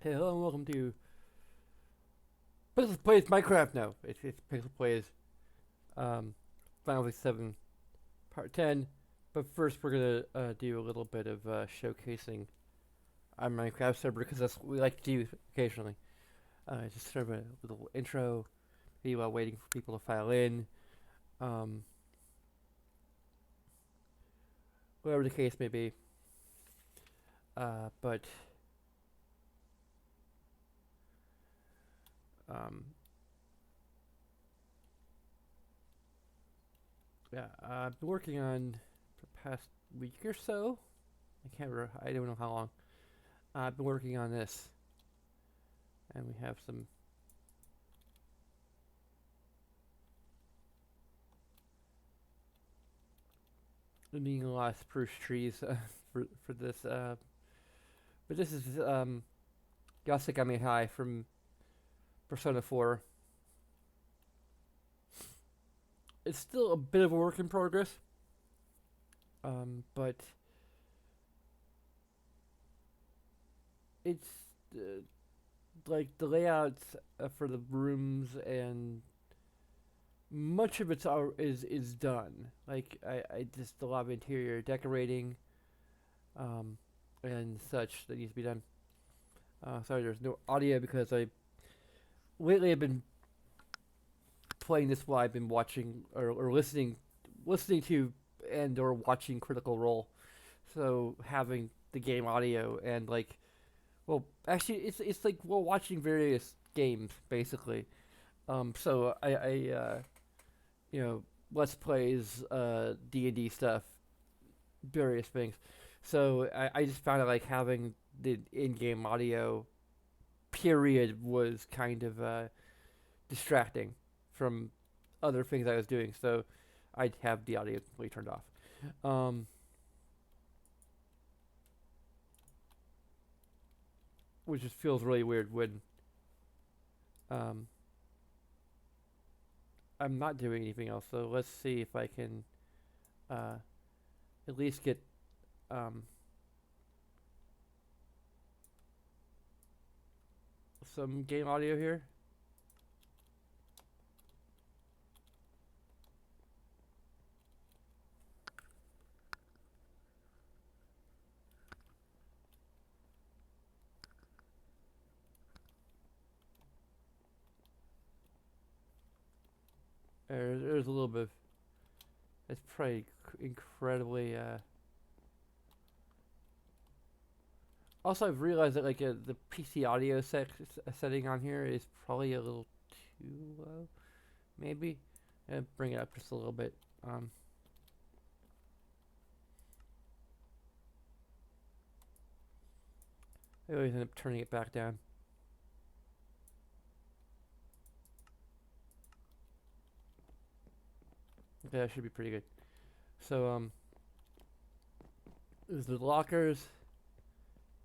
Hey, hello and welcome to Pixel Plays Minecraft. No, it's Pixel Plays um, Final Fantasy VII Part 10. But first, we're gonna do a little bit of showcasing our Minecraft server because that's what we like to do occasionally. Just sort of a little intro, maybe while waiting for people to file in. Um, Whatever the case may be. But um, yeah, I've been working on the past week or so. I can't remember. I don't know how long. I've been working on this, and we have some needing a lot of spruce trees for this. But this is Yasekami High from Persona 4. It's still a bit of a work in progress, but it's uh, like the layouts for the rooms and much of is done. Like I just a lot of interior decorating um, and such that needs to be done. Sorry, there's no audio because I lately I've been playing this while I've been watching or listening to and or watching Critical Role. So having the game audio and like well actually it's like we're watching various games basically. So I you know let's plays D&D stuff, various things. So I just found out like having the in-game audio period was kind of distracting from other things I was doing. So I'd have the audio completely turned off. Um, which just feels really weird when um, I'm not doing anything else. So let's see if I can uh, at least get um, some game audio here. There's a little bit. It's probably incredibly. Also, I've realized that like the PC audio setting on here is probably a little too low. Maybe. Bring it up just a little bit. Um, I always end up turning it back down. Okay, that should be pretty good. So, there's the lockers.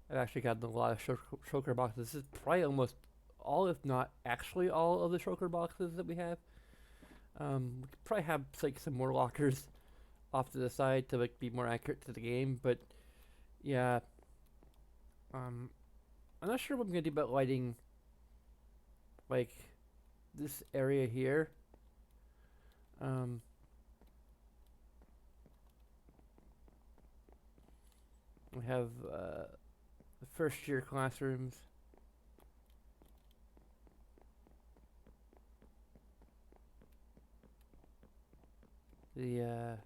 I've actually gotten a lot of shulker boxes. This is probably almost all, if not actually all, of the shulker boxes that we have. We could probably have like some more lockers off to the side to like be more accurate to the game, but yeah, um, I'm not sure what I'm gonna do about lighting like this area here. Um, we have the first year classrooms. The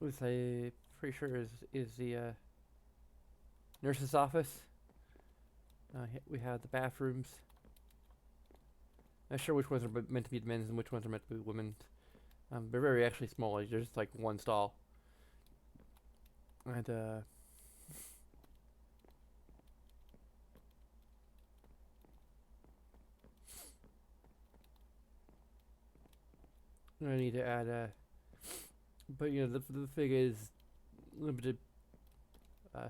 was I pretty sure is the nurse's office. We have the bathrooms. Not sure which ones are meant to be men's and which ones are meant to be women's. They're very actually small. Like, there's just like one stall. And I need to add but you know the thing is limited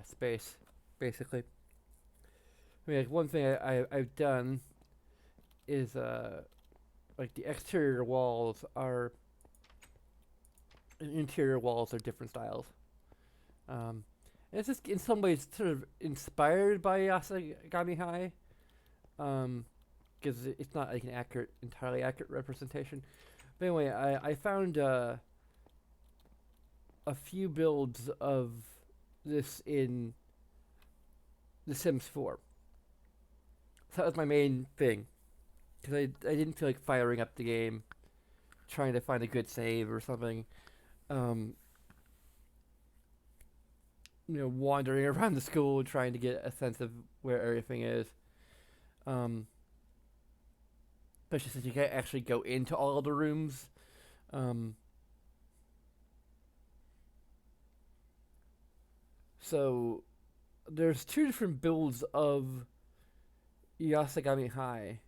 space basically. I mean, like one thing I've done is like the exterior walls are and interior walls are different styles. Um, It's just in some ways sort of inspired by Yasagami High, because it's not like an entirely accurate representation. But anyway, I found a few builds of this in The Sims 4. So that was my main thing, because I didn't feel like firing up the game, trying to find a good save or something. Um, wandering around the school trying to get a sense of where everything is. Um, Especially since you can't actually go into all of the rooms. Um, so there's two different builds of Yasagami High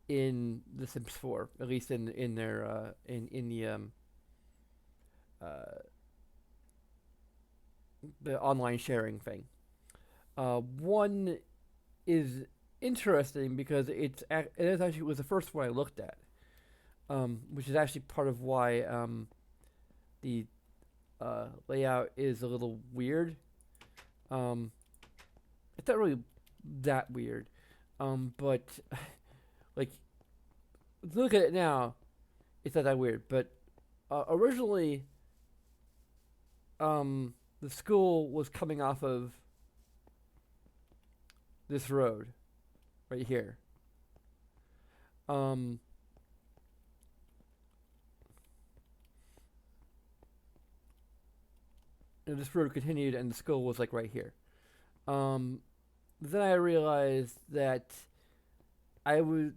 in The Sims 4, at least in their in uh, the online sharing thing. One is interesting because it is actually was the first one I looked at, which is actually part of why the layout is a little weird. It's not really that weird, but like look at it now, it's not that weird. But originally, the school was coming off of this road right here. Um, and this road continued, and the school was like right here. Um, then I realized that the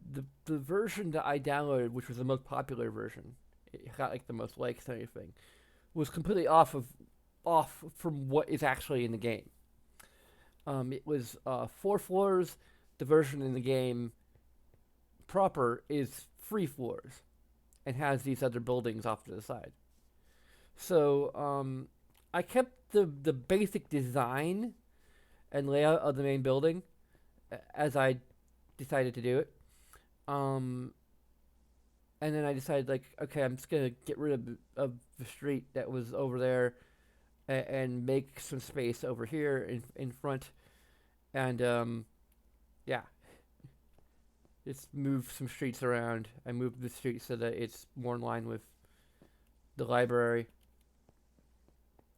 version that I downloaded, which was the most popular version, it got like the most likes and everything, was completely off from what is actually in the game. It was 4 floors. The version in the game proper is 3 floors and has these other buildings off to the side. So I kept the basic design and layout of the main building as I decided to do it. And then I decided, like, okay, I'm just gonna get rid of the street that was over there and make some space over here in front, and yeah, just move some streets around. I moved the street so that it's more in line with the library.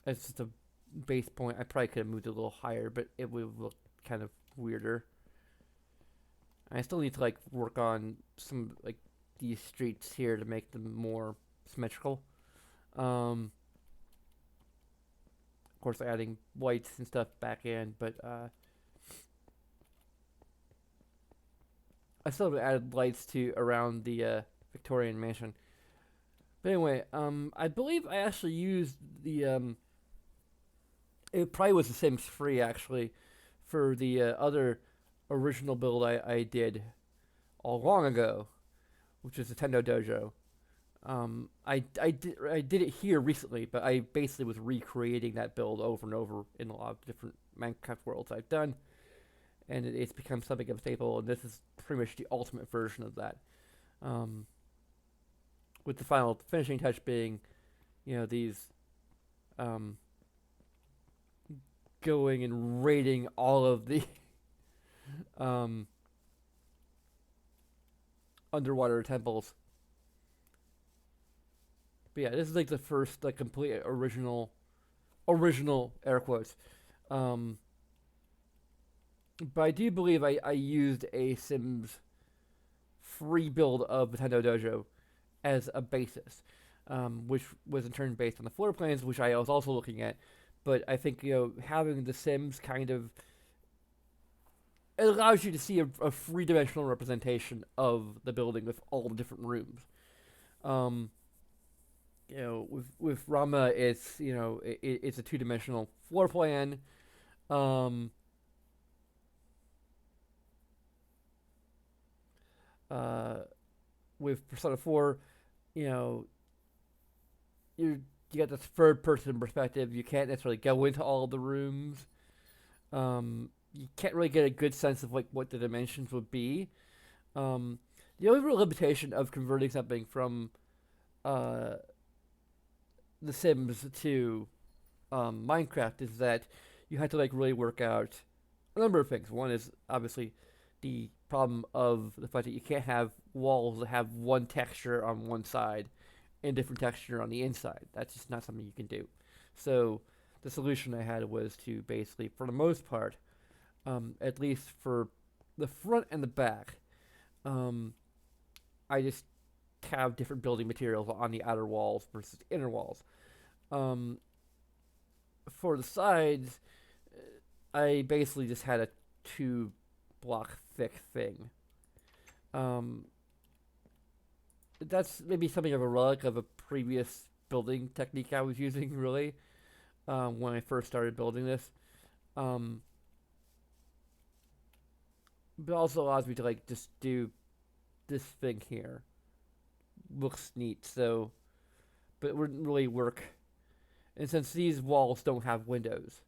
That's just a base point. I probably could have moved it a little higher, but it would look kind of weirder. I still need to like work on some like these streets here to make them more symmetrical. Of course, adding lights and stuff back in, but I still have added lights to around the Victorian mansion. But anyway, I believe I actually used the it probably was the Sims 3 actually for the other original build I did all long ago, which is the Tendo Dojo. I did it here recently, but I basically was recreating that build over and over in a lot of different Minecraft worlds I've done, and it's become something of a staple. And this is pretty much the ultimate version of that, with the final finishing touch being, these going and raiding all of the underwater temples. But yeah, this is like the first like complete original air quotes. But I do believe I used a Sims free build of Nintendo Dojo as a basis, which was in turn based on the floor plans, which I was also looking at. But I think having the Sims kind of it allows you to see a three-dimensional representation of the building with all the different rooms. With Rama, it's a two-dimensional floor plan. With Persona 4, you you got this third-person perspective. You can't necessarily go into all the rooms. You can't really get a good sense of like what the dimensions would be. The only real limitation of converting something from The Sims to Minecraft is that you had to like really work out a number of things. One is obviously the problem of the fact that you can't have walls that have one texture on one side and different texture on the inside. That's just not something you can do. So the solution I had was to basically, for the most part, at least for the front and the back, um, I just have different building materials on the outer walls versus the inner walls. Um, for the sides, I basically just had a 2 block thick thing. Um, that's maybe something of a relic of a previous building technique I was using, really, when I first started building this. Um, but also allows me to like just do this thing here. Looks neat, so but it wouldn't really work. And since these walls don't have windows,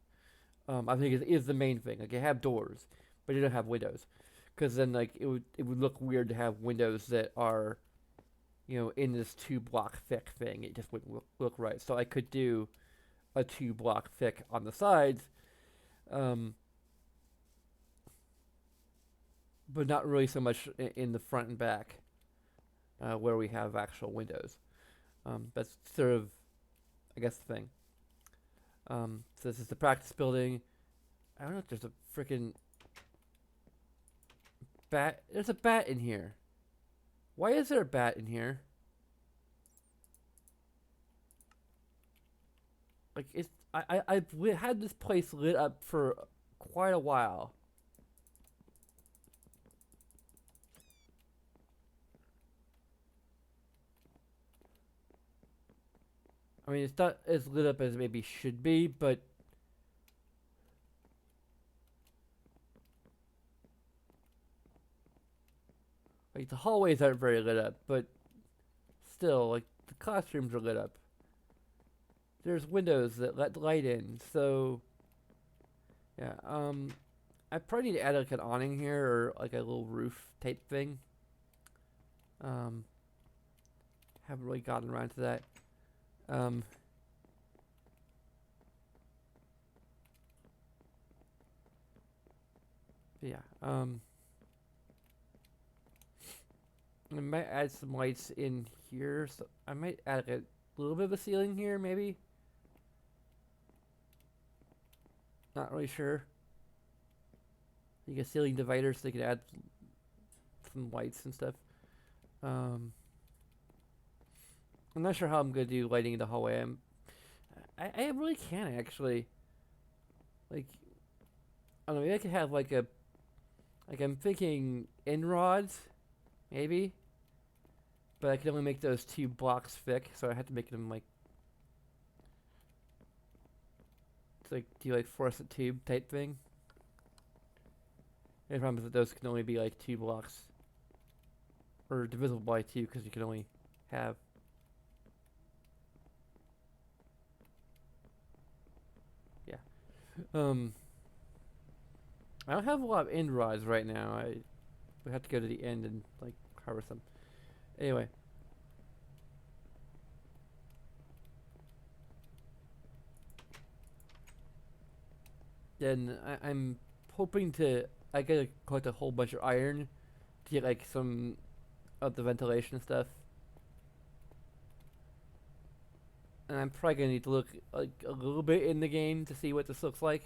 I think it is the main thing. Like, they have doors, but they don't have windows, because then like it would look weird to have windows that are, in this 2 block thick thing. It just wouldn't look right. So I could do a 2 block thick on the sides, um, but not really so much in the front and back, where we have actual windows. That's sort of, I guess, the thing. So this is the practice building. I don't know if there's a freaking bat. There's a bat in here. Why is there a bat in here? Like, I've had this place lit up for quite a while. I mean, it's not as lit up as it maybe should be, but like the hallways aren't very lit up, but still, like the classrooms are lit up. There's windows that let light in, so yeah. I probably need to add like an awning here or like a little roof type thing. Um, haven't really gotten around to that. Um, yeah. I might add some lights in here. So I might add like a little bit of a ceiling here, maybe. Not really sure. You get ceiling dividers so they can add some lights and stuff. Um, I'm not sure how I'm gonna do lighting in the hallway. I really can't actually. Like, I don't know. Maybe I could have like I'm thinking end rods, maybe. But I can only make those 2 blocks thick, so I have to make them like do like fluorescent tube type thing. The problem is that those can only be like 2 blocks, or divisible by 2, because you can only have. Yeah. I don't have a lot of end rods right now. I would have to go to the end and like harvest them. Anyway. Then I'm hoping to. I gotta collect a whole bunch of iron to get like some of the ventilation stuff. And I'm probably gonna need to look like a little bit in the game to see what this looks like.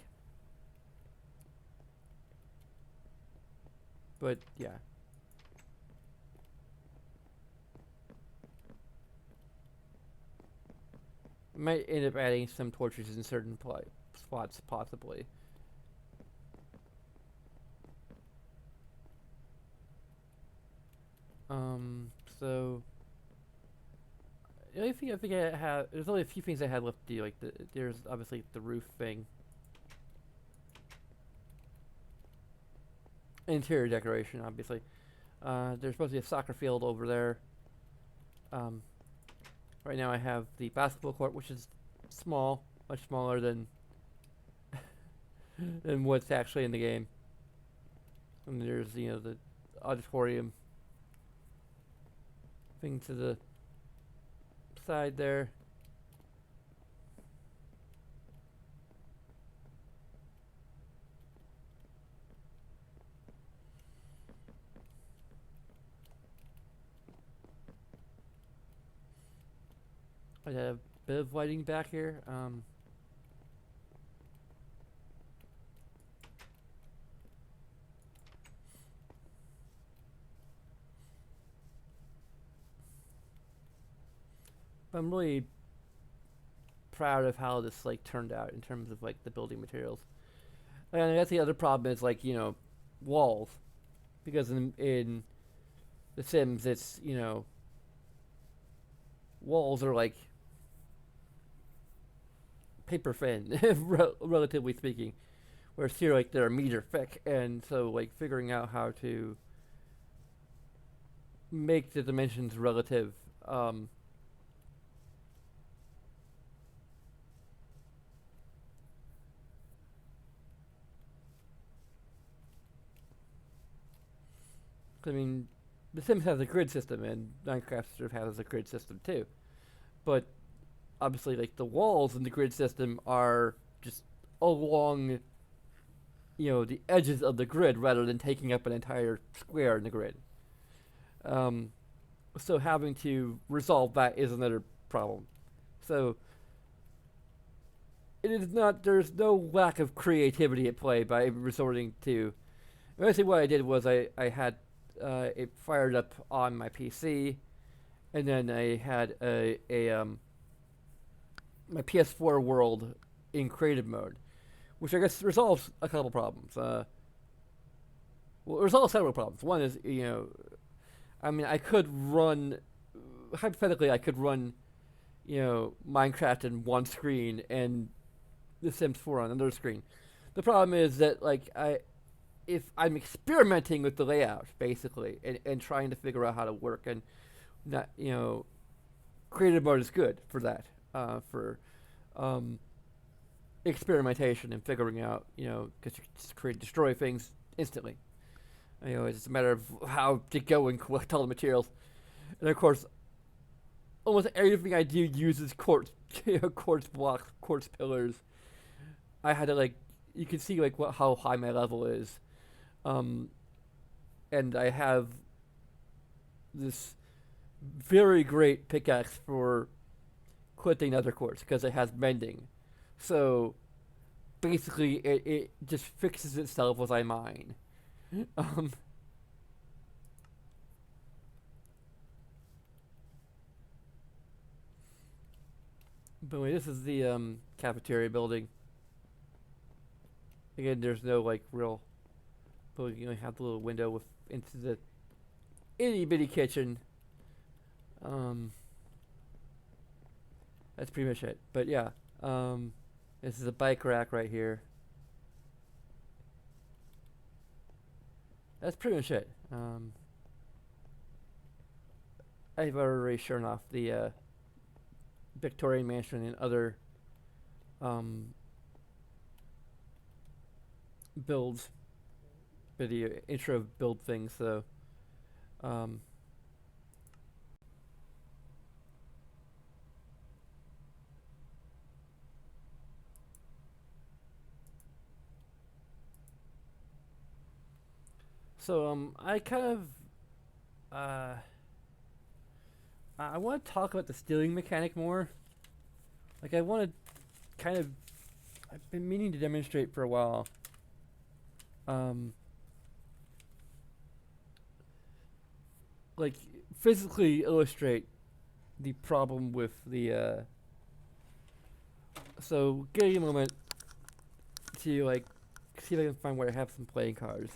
But yeah. I might end up adding some torches in certain spots, possibly. So the only thing I think I have, there's only a few things I had left to do. Like there's obviously the roof thing, interior decoration, obviously. There's supposed to be a soccer field over there. Right now I have the basketball court, which is small, much smaller than than what's actually in the game. And there's the auditorium thing to the side there. I got a bit of lighting back here. I'm really proud of how this like turned out in terms of like the building materials. And I guess the other problem is like walls, because in The Sims it's walls are like paper thin, relatively speaking. Whereas here like they're a meter thick, and so like figuring out how to make the dimensions relative. Um, I mean, The Sims has a grid system, and Minecraft sort of has a grid system too. But obviously, like the walls in the grid system are just along, the edges of the grid rather than taking up an entire square in the grid. Um, so having to resolve that is another problem. So it is not. There's no lack of creativity at play by resorting to. Basically, what I did was I had it fired up on my PC, and then I had a my PS4 world in creative mode, which I guess resolves a couple problems. Well, it resolves several problems. One is, I mean, I could run, hypothetically, I could run, Minecraft in one screen and The Sims 4 on another screen. The problem is that, like, if I'm experimenting with the layout, basically, and trying to figure out how to work, and not, creative mode is good for that, for um, experimentation and figuring out, because you just destroy things instantly. It's just a matter of how to go and collect all the materials. And of course, almost everything I do uses quartz, quartz blocks, quartz pillars. I had to like, you can see like how high my level is, um, and I have this very great pickaxe for collecting nether quartz because it has mending. So basically, it just fixes itself as I mine. Um, but anyway, this is the cafeteria building. Again, there's no like real building. You only have the little window with into the itty bitty kitchen. Um, that's pretty much it. But yeah, this is a bike rack right here. That's pretty much it. I've already shown off the Victorian mansion and other um, builds, video intro build things. So um, I kind of uh, I want to talk about the stealing mechanic more. Like I want to kind of I've been meaning to demonstrate for a while. Um, like physically illustrate the problem with the. So give me a moment to like see if I can find where I have some playing cards.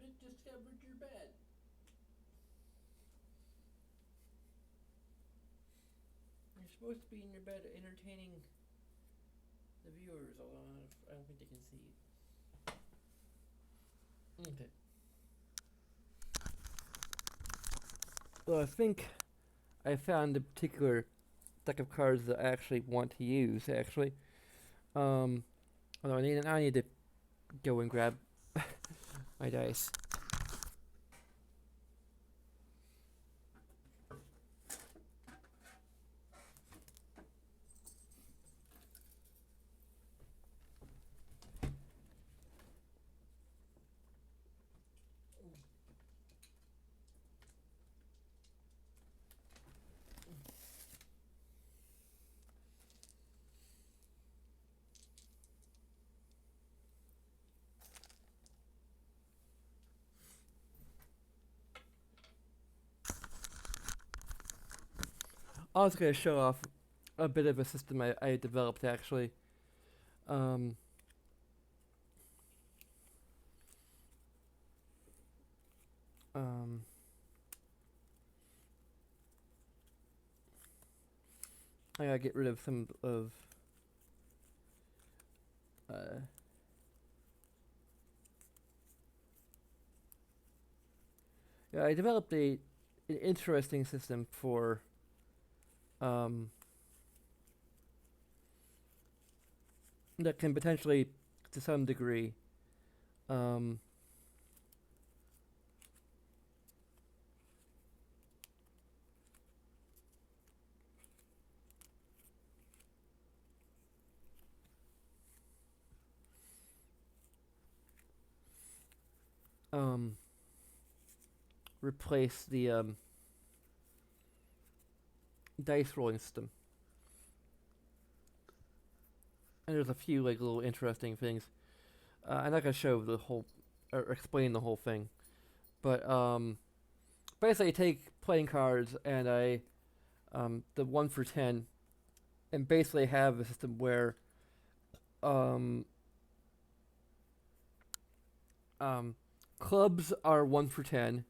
It discovered your bed. You're supposed to be in your bed entertaining the viewers, although I don't think they can see. Okay. Well, I think I found a particular deck of cards that I actually want to use. Actually, although I need to go and grab my dice. I was going to show off a bit of a system I developed actually. Um, um, I gotta get rid of some of. Yeah, I developed an interesting system for um, that can potentially, to some degree, um, um, replace the dice rolling system. And there's a few like little interesting things. I'm not gonna show the whole or explain the whole thing, but basically I take playing cards and I the 1 for 10, and basically have a system where um, um, clubs are 1 for 10,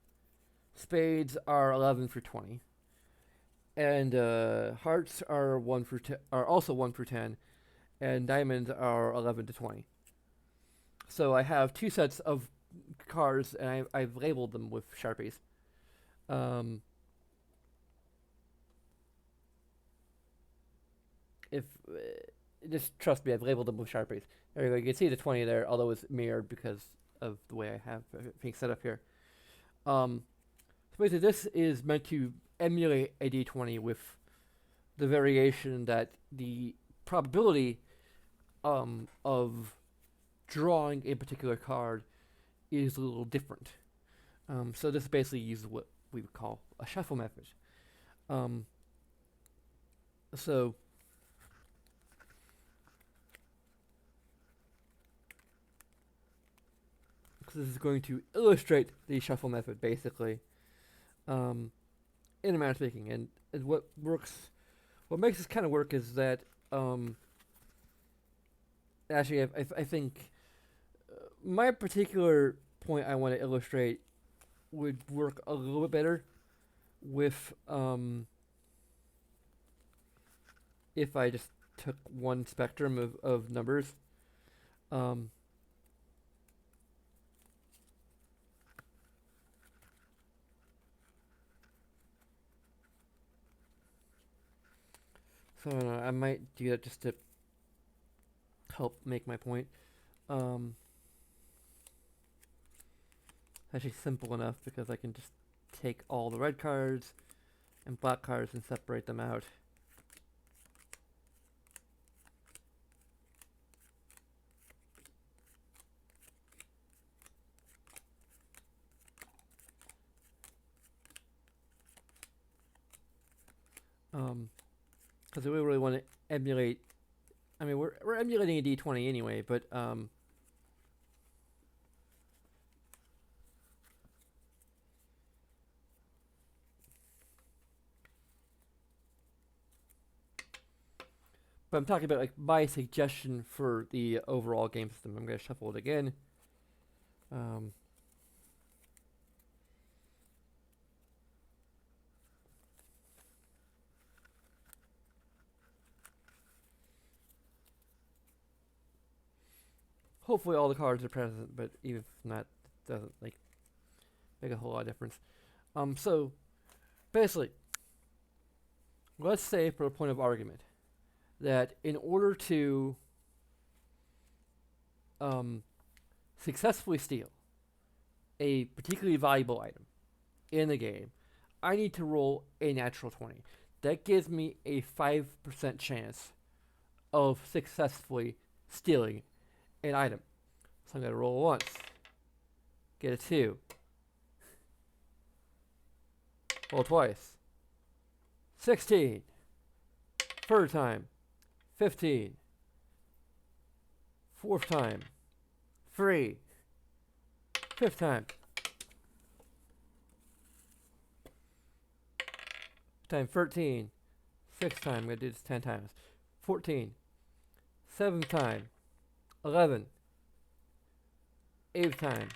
spades are 11 for 20, and hearts are 1 for 10, are also 1 for 10, and diamonds are 11 to 20. So I have two sets of cards, and I've labeled them with sharpies. Um, if Just trust me, I've labeled them with sharpies. There you go. You can see the 20 there, although it's mirrored because of the way I have things set up here. So basically, this is meant to emulate a d20 with the variation that the probability of drawing a particular card is a little different. So this basically uses what we would call a shuffle method. Um, so this is going to illustrate the shuffle method, basically, in a manner of speaking. And what makes this kind of work is that, actually, I think my particular point I want to illustrate would work a little bit better with, if I just took one spectrum of numbers. Um, so I don't know, I might do that just to help make my point. Um, Actually, simple enough because I can just take all the red cards and black cards and separate them out. Because we really want to emulate. I mean, we're emulating a d20 anyway, but I'm talking about like my suggestion for the overall game system. I'm gonna shuffle it again. Um, hopefully all the cards are present, but even if not, it doesn't like make a whole lot of difference. So basically, let's say for a point of argument that in order to successfully steal a particularly valuable item in the game, I need to roll a natural 20. That gives me a 5% chance of successfully stealing an item. So I'm going to roll once, get a 2, roll twice, 16, third time, 15, fourth time, 3, fifth time, time 13, sixth time, I'm going to do this 10 times, 14, seventh time, 11, eighth time,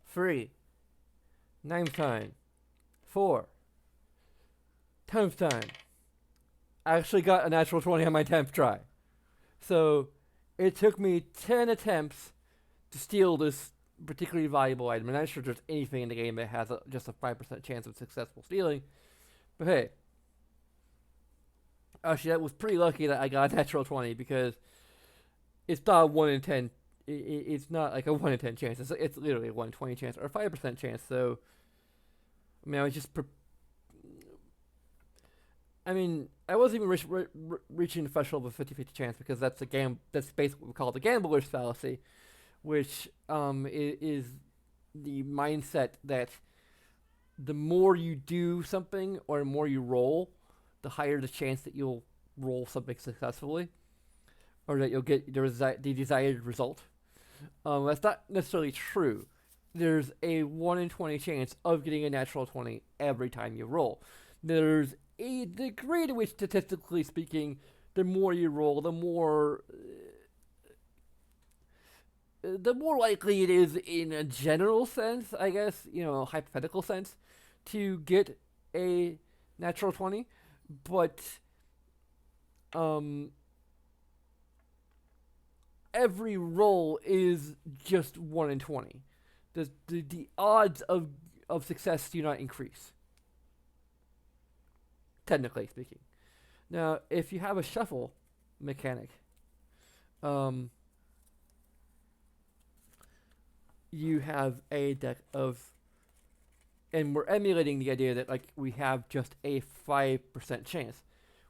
3, ninth time, 4, 10th time. I actually got a natural 20 on my 10th try. So it took me 10 attempts to steal this particularly valuable item. I'm not sure there's anything in the game that has just a 5% chance of successful stealing. But hey, actually that was pretty lucky that I got a natural 20 because it's not a 1 in 10. It's not like a 1 in 10 chance. It's literally a 1 in 20 chance or a 5% chance. So, I mean, I was just... I wasn't even reaching the threshold of a 50-50 chance because that's that's basically what we call the gambler's fallacy, which is the mindset that the more you do something or the more you roll, the higher the chance that you'll roll something successfully or that you'll get the desired result. That's not necessarily true. There's a 1 in 20 chance of getting a natural 20 every time you roll. There's a degree to which, statistically speaking, the more you roll, the more likely it is, in a general sense, I guess, hypothetical sense, to get a natural 20. But every roll is just 1 in 20. The odds of success do not increase, technically speaking. Now, if you have a shuffle mechanic, you have a deck of, and we're emulating the idea that like we have just a 5% chance.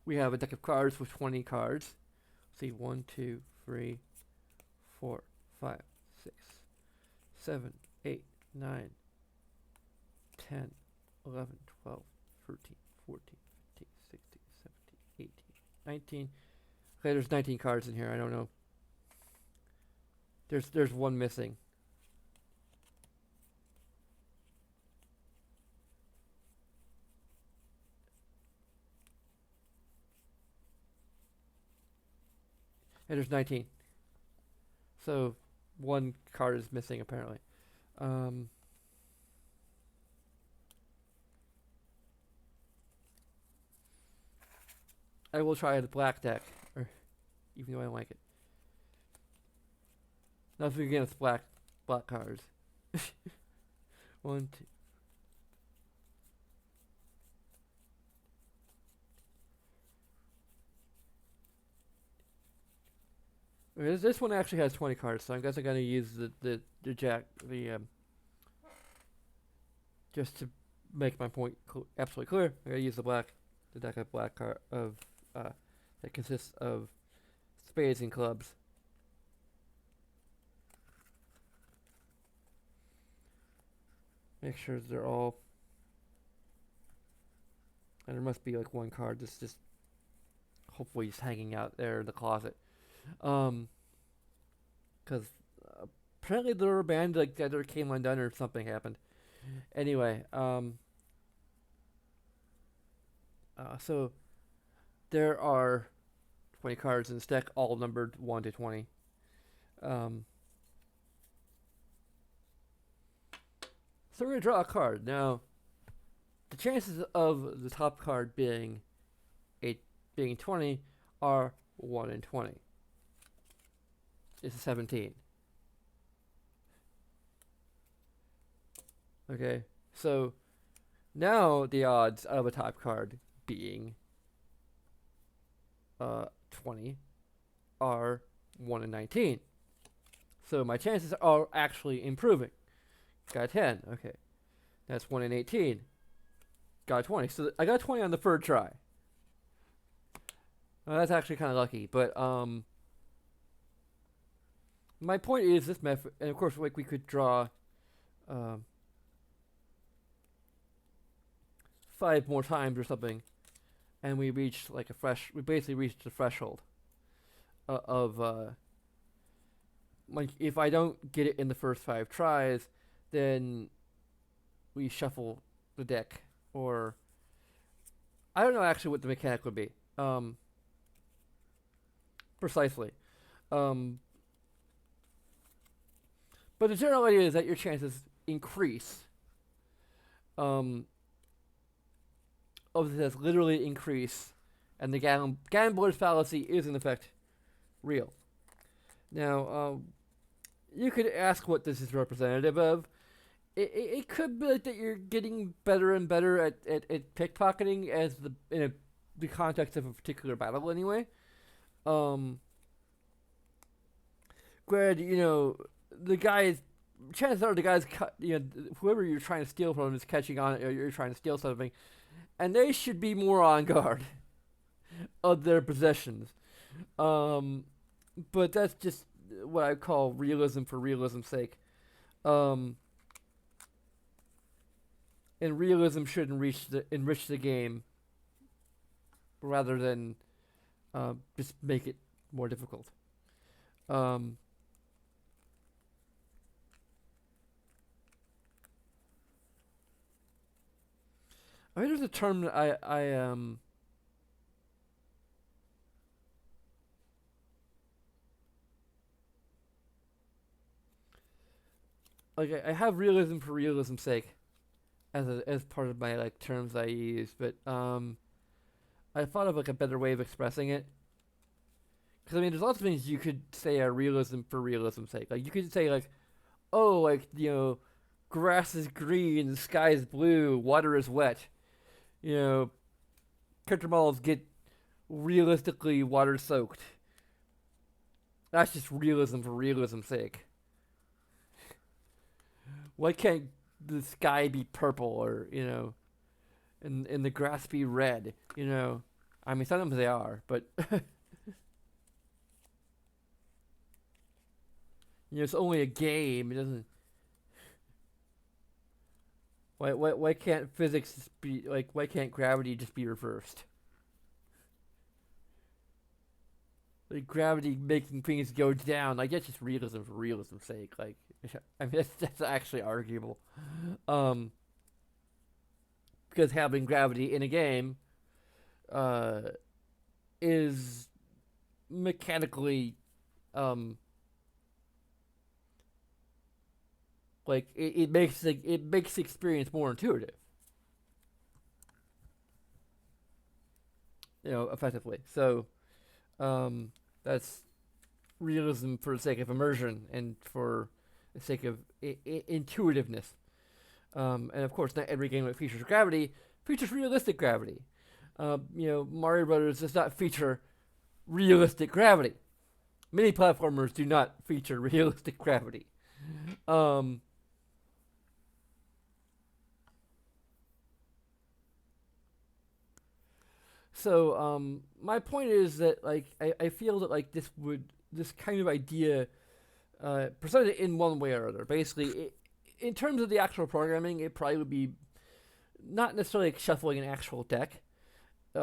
We have a deck of cards with 20 cards. Let's see, 1, 2, 3, 4, 5, 6, 7, 8, 9, 10, 11, 12, 13, 14, 15, 16, 17, 18, 19. Okay, there's 19 cards in here. I don't know. There's one missing. And there's 19. So one card is missing apparently. I will try the black deck, even though I don't like it. Nothing against black cards. 1, 2. This one actually has 20 cards, so I guess I'm gonna use the just to make my point absolutely clear. I'm gonna use the deck of black card that consists of spades and clubs. Make sure they're all, and there must be like one card that's just hopefully just hanging out there in the closet. Because apparently the rubber band like either came undone or something happened. Anyway, so there are 20 cards in this deck, all numbered 1 to 20. So we're gonna draw a card. Now, the chances of the top card being 20 are 1 in 20. It's a 17. Okay, so now the odds of a top card being 20 are 1 in 19. So my chances are actually improving. Got 10. Okay. That's 1 in 18. Got 20. So I got 20 on the third try. Well, that's actually kind of lucky. But my point is this method, and of course, like we could draw um, 5 more times or something, and we reached like we basically reached the threshold of like if I don't get it in the first 5 tries, then we shuffle the deck, or I don't know actually what the mechanic would be precisely. Um, but the general idea is that your chances increase. Of this literally increase, and the gambler's fallacy is in effect real. Now, you could ask what this is representative of. It could be that you're getting better and better at pickpocketing as the context of a particular battle anyway. Um, Granted, the guys, chances are the guys, whoever you're trying to steal from is catching on, or you're trying to steal something, and they should be more on guard of their possessions. But that's just what I call realism for realism's sake. Um, and realism should enrich the game rather than just make it more difficult. Um, I mean, there's a term that I have realism for realism's sake as part of my like terms I use, but I thought of like a better way of expressing it. Because I mean, there's lots of things you could say are realism for realism's sake. Like you could say like, oh, like grass is green, the sky is blue, water is wet. You know, character models get realistically water soaked. That's just realism for realism's sake. Why can't the sky be purple, or and the grass be red? I mean, sometimes they are, but it's only a game. It doesn't. Why can't physics be like? Why can't gravity just be reversed? Like gravity making things go down. Like that's just realism for realism's sake. Like, I mean, that's actually arguable. Um, because having gravity in a game, uh, is mechanically, um, like it makes the experience more intuitive. Effectively. So, that's realism for the sake of immersion and for the sake of intuitiveness. And of course, not every game that features gravity features realistic gravity. Mario Brothers does not feature realistic gravity. Many platformers do not feature realistic gravity. Um, so my point is that like I feel that like this kind of idea presented in one way or other. Basically, in terms of the actual programming, it probably would be not necessarily like shuffling an actual deck,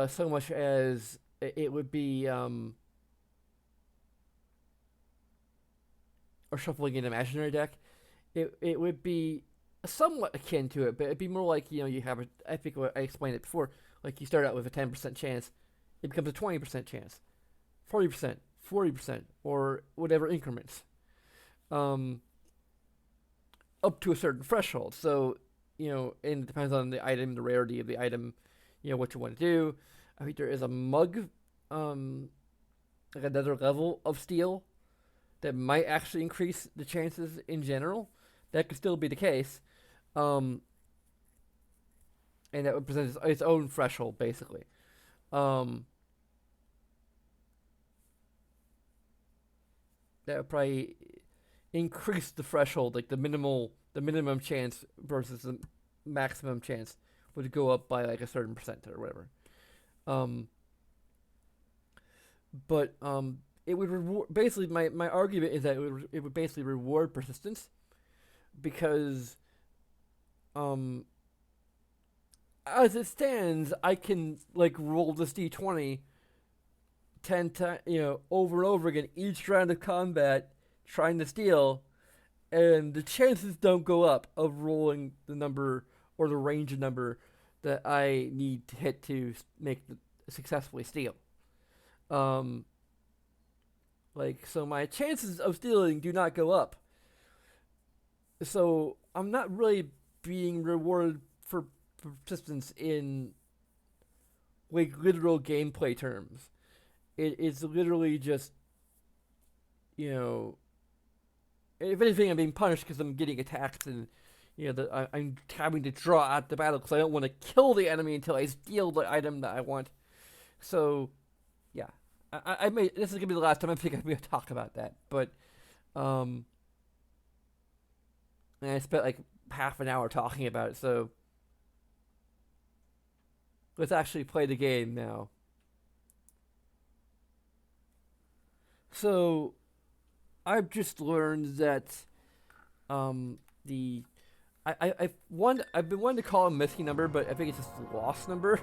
so much as it would be or shuffling an imaginary deck. It would be somewhat akin to it, but it'd be more like you have a. I think I explained it before. Like you start out with a 10% chance, it becomes a 20% chance, 40%, 40%, or whatever increments. Um, Up to a certain threshold. So, and it depends on the item, the rarity of the item, what you want to do. I think there is a mug, like another level of steel that might actually increase the chances in general. That could still be the case. Um, and that represents its own threshold, basically. Um, that would probably increase the threshold, like the minimum chance versus the maximum chance would go up by like a certain percent or whatever. Um, but it would reward. Basically, my argument is that it would basically reward persistence because um, as it stands, I can like roll this d20 10 times, over and over again each round of combat, trying to steal, and the chances don't go up of rolling the number or the range of number that I need to hit to make the successfully steal. Um, so my chances of stealing do not go up. So I'm not really being rewarded for persistence in like literal gameplay terms. It's literally just, you know, if anything, I'm being punished because I'm getting attacked and I'm having to draw out the battle because I don't want to kill the enemy until I steal the item that I want. So, yeah, I may this is gonna be the last time I think I'm gonna talk about that. But um, and I spent like half an hour talking about it. So let's actually play the game now. So I've just learned that the I've been wanting to call it missing number, but I think it's just lost number.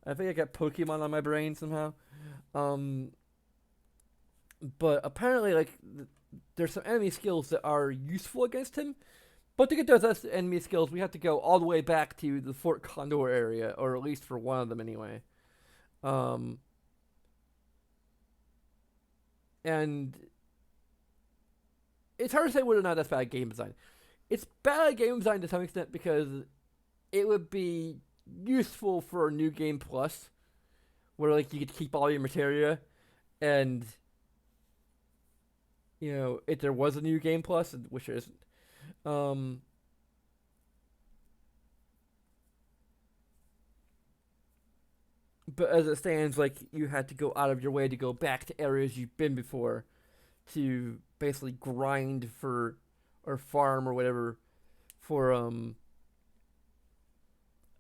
I think I got Pokemon on my brain somehow. Um, but apparently, like, there's some enemy skills that are useful against him. But to get those enemy skills, we have to go all the way back to the Fort Condor area, or at least for one of them anyway. Um, and it's hard to say whether or not that's bad game design. It's bad game design to some extent because it would be useful for a new game plus, where like you could keep all your materia, and if there was a new game plus, which there isn't, um, but as it stands, like you had to go out of your way to go back to areas you've been before to basically grind for or farm or whatever for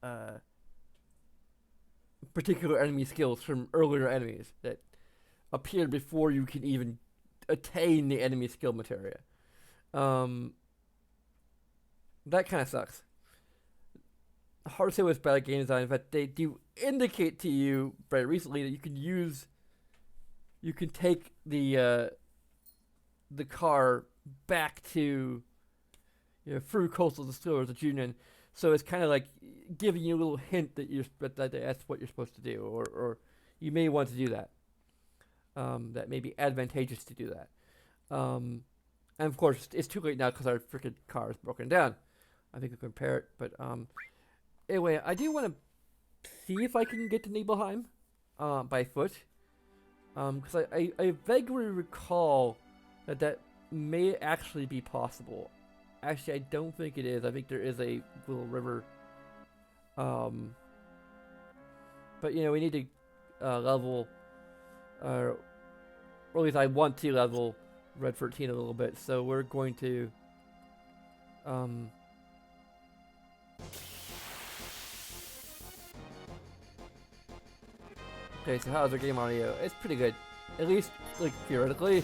uh particular enemy skills from earlier enemies that appeared before you can even attain the enemy skill materia. Um, that kind of sucks. Hard to say with bad game design, but they do indicate to you very recently that you can take the car back to through coastal distillers that Union. So it's kind of like giving you a little hint that that's what you're supposed to do, or you may want to do that. That may be advantageous to do that. And of course, it's too late now because our freaking car is broken down. I think we can repair it, but anyway, I do want to see if I can get to Nibelheim by foot, because I vaguely recall that may actually be possible. Actually, I don't think it is. I think there is a little river. But we need to level, or at least I want to level Red 13 a little bit. So we're going to, okay. So how's our game audio? It's pretty good, at least like theoretically.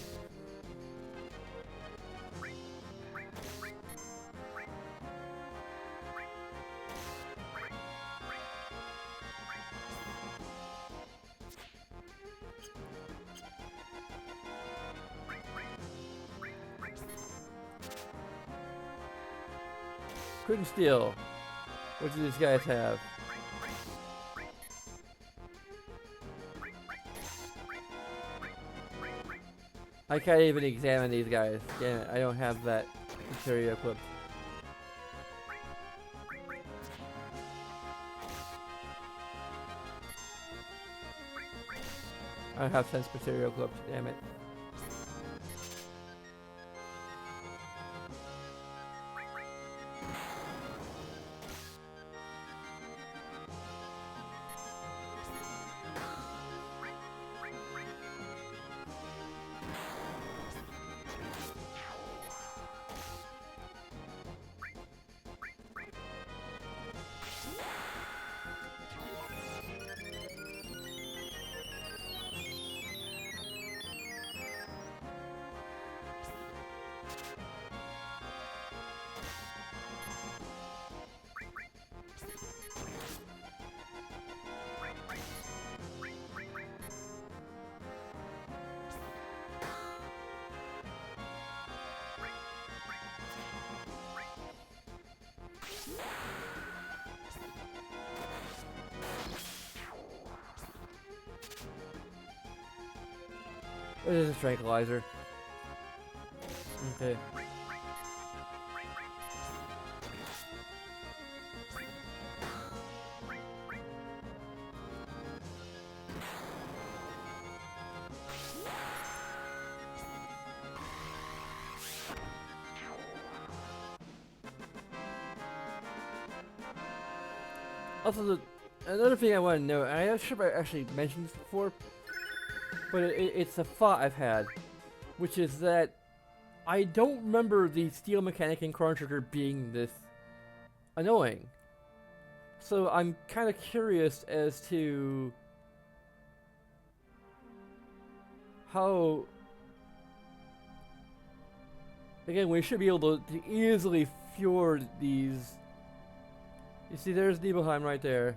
Couldn't steal. What do these guys have? I can't even examine these guys. Damn it, I don't have that material equipped. I don't have sense material equipped, damn it. It is a tranquilizer. Okay. Also, another thing I want to know, and I'm not sure if I actually mentioned this before, but it's a thought I've had, which is that I don't remember the steel mechanic in Chrono Trigger being this annoying. So I'm kind of curious as to how... Again, we should be able to easily fjord these... You see, there's Nibelheim right there.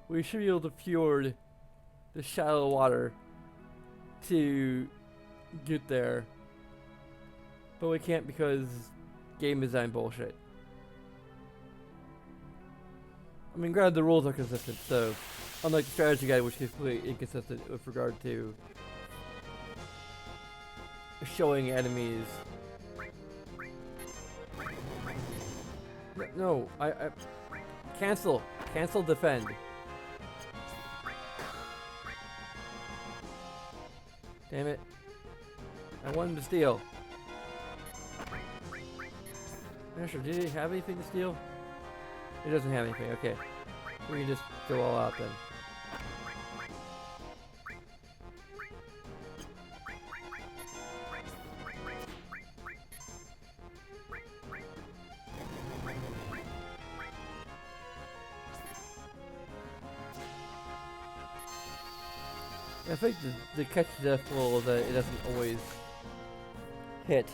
We should be able to fjord the shallow water to get there. But we can't because game design bullshit. I mean, granted, the rules are consistent, so unlike the strategy guide, which is completely inconsistent with regard to showing enemies. No, I cancel defend. Damn it. I wanted to steal. Master, did he have anything to steal? He doesn't have anything, okay. We can just go all out then. I think the catch to death blow is that it doesn't always hit.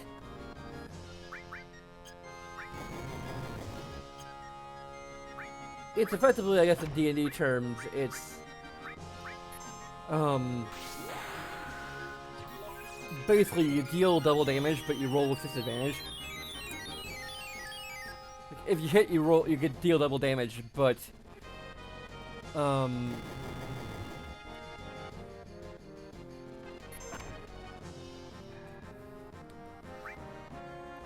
It's effectively, I guess, in D&D terms, it's basically you deal double damage, but you roll with disadvantage. If you hit, you get deal double damage, but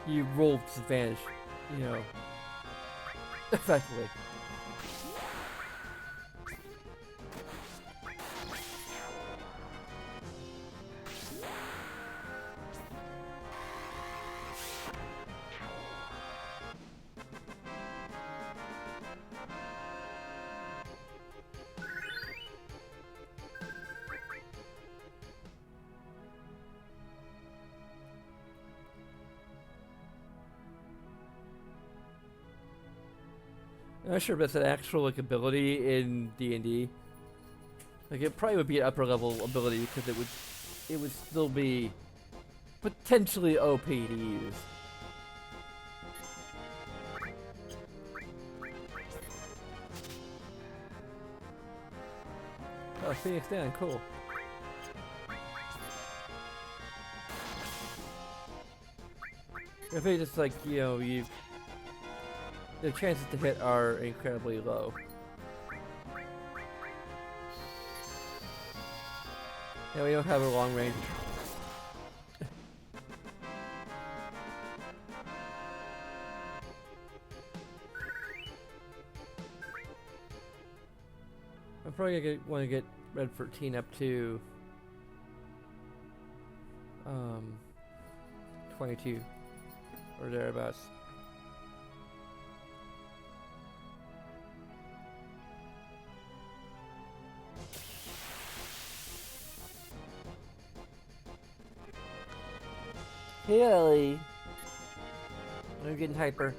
you roll with disadvantage, you know, effectively. I'm not sure if that's an actual like ability in D&D. Like it probably would be an upper level ability because it would still be potentially OP to use. Oh, Phoenix down, cool. If it's just like, you know, the chances to hit are incredibly low. Yeah, we don't have a long range. I'm probably gonna want to get Red 13 up to 22 or thereabouts. Hey Ellie, I'm getting hyper.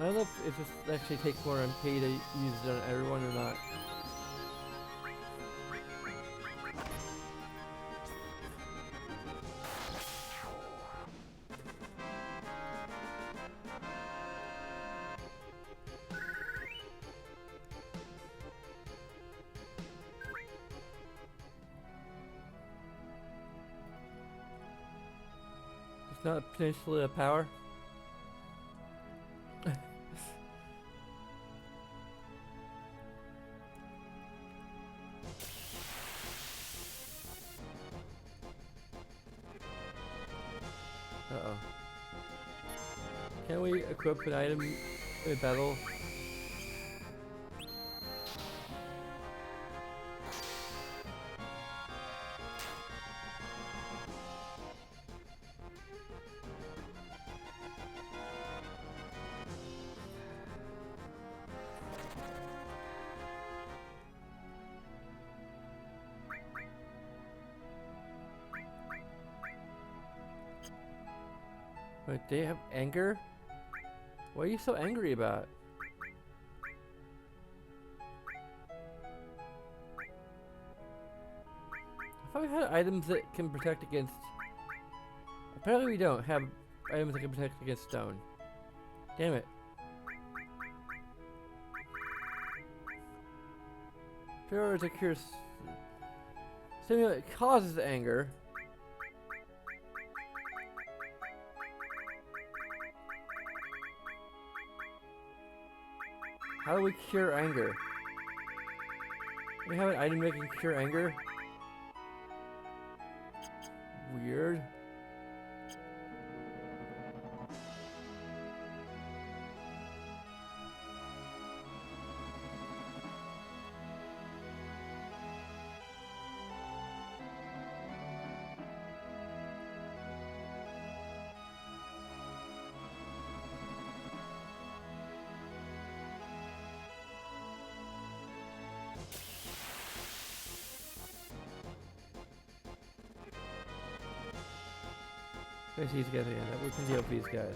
I don't know if this actually takes more MP to use it on everyone or not. It's not potentially a power. Uh-oh. Can we equip an item in battle? Wait, they have anger? What are you so angry about? I thought we had items that can protect against... Apparently we don't have items that can protect against stone. Damn it. Pure is a curse. Stimulate causes anger. How do we cure anger? We have an item that can cure anger? Weird. There's these guys again. We can deal with these guys.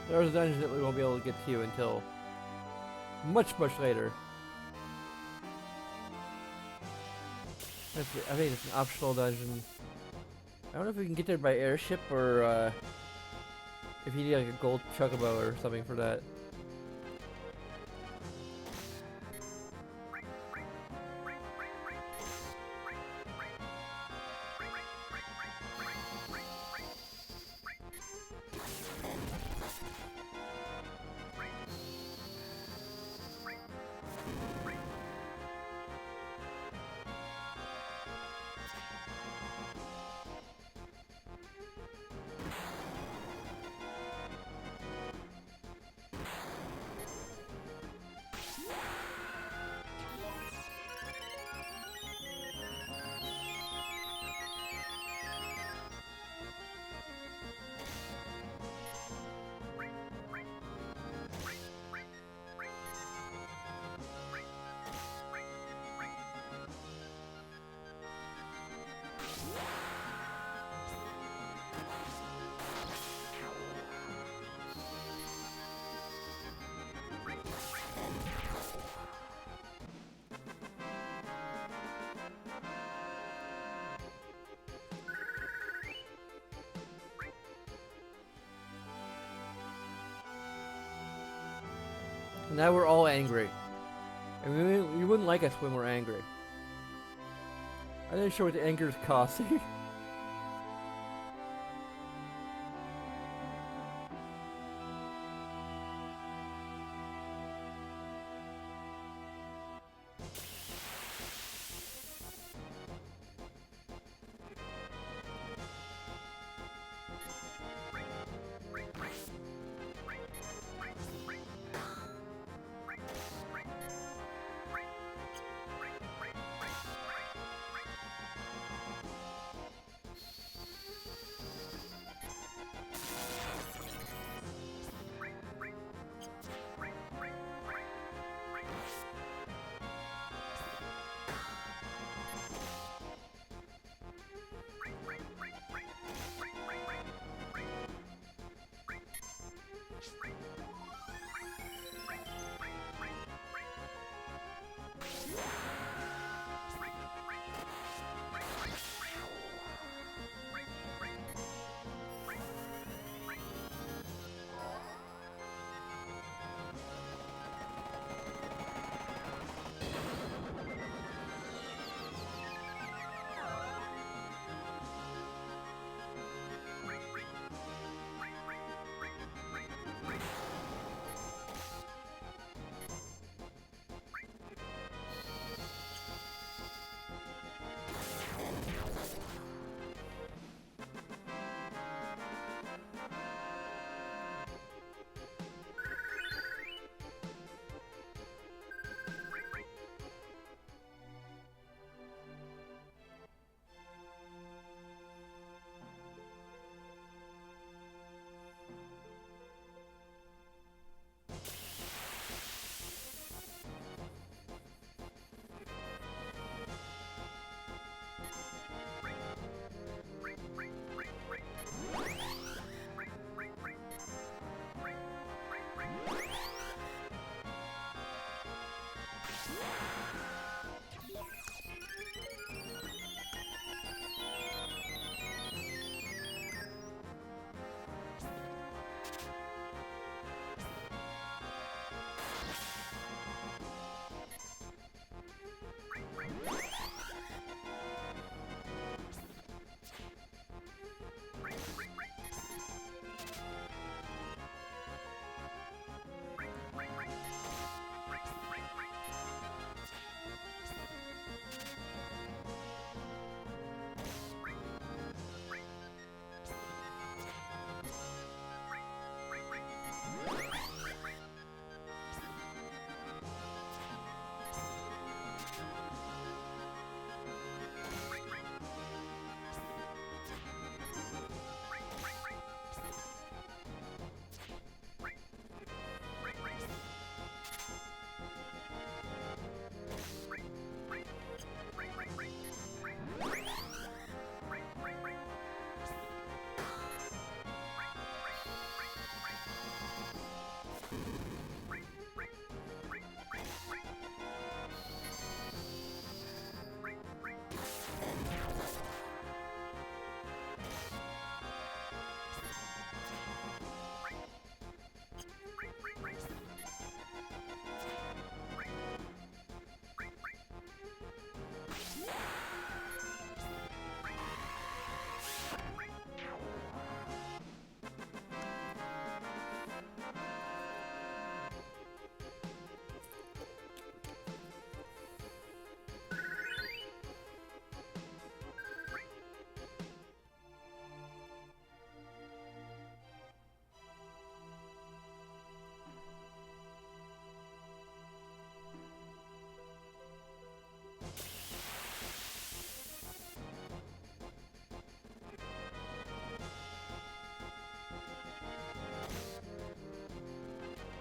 There's a dungeon that we won't be able to get to until much later. I think it's an optional dungeon. I don't know if we can get there by airship or if you need like a gold chocobo or something for that. Now we're all angry. And you wouldn't like us when we're angry. I'm not sure what the anchor's costing.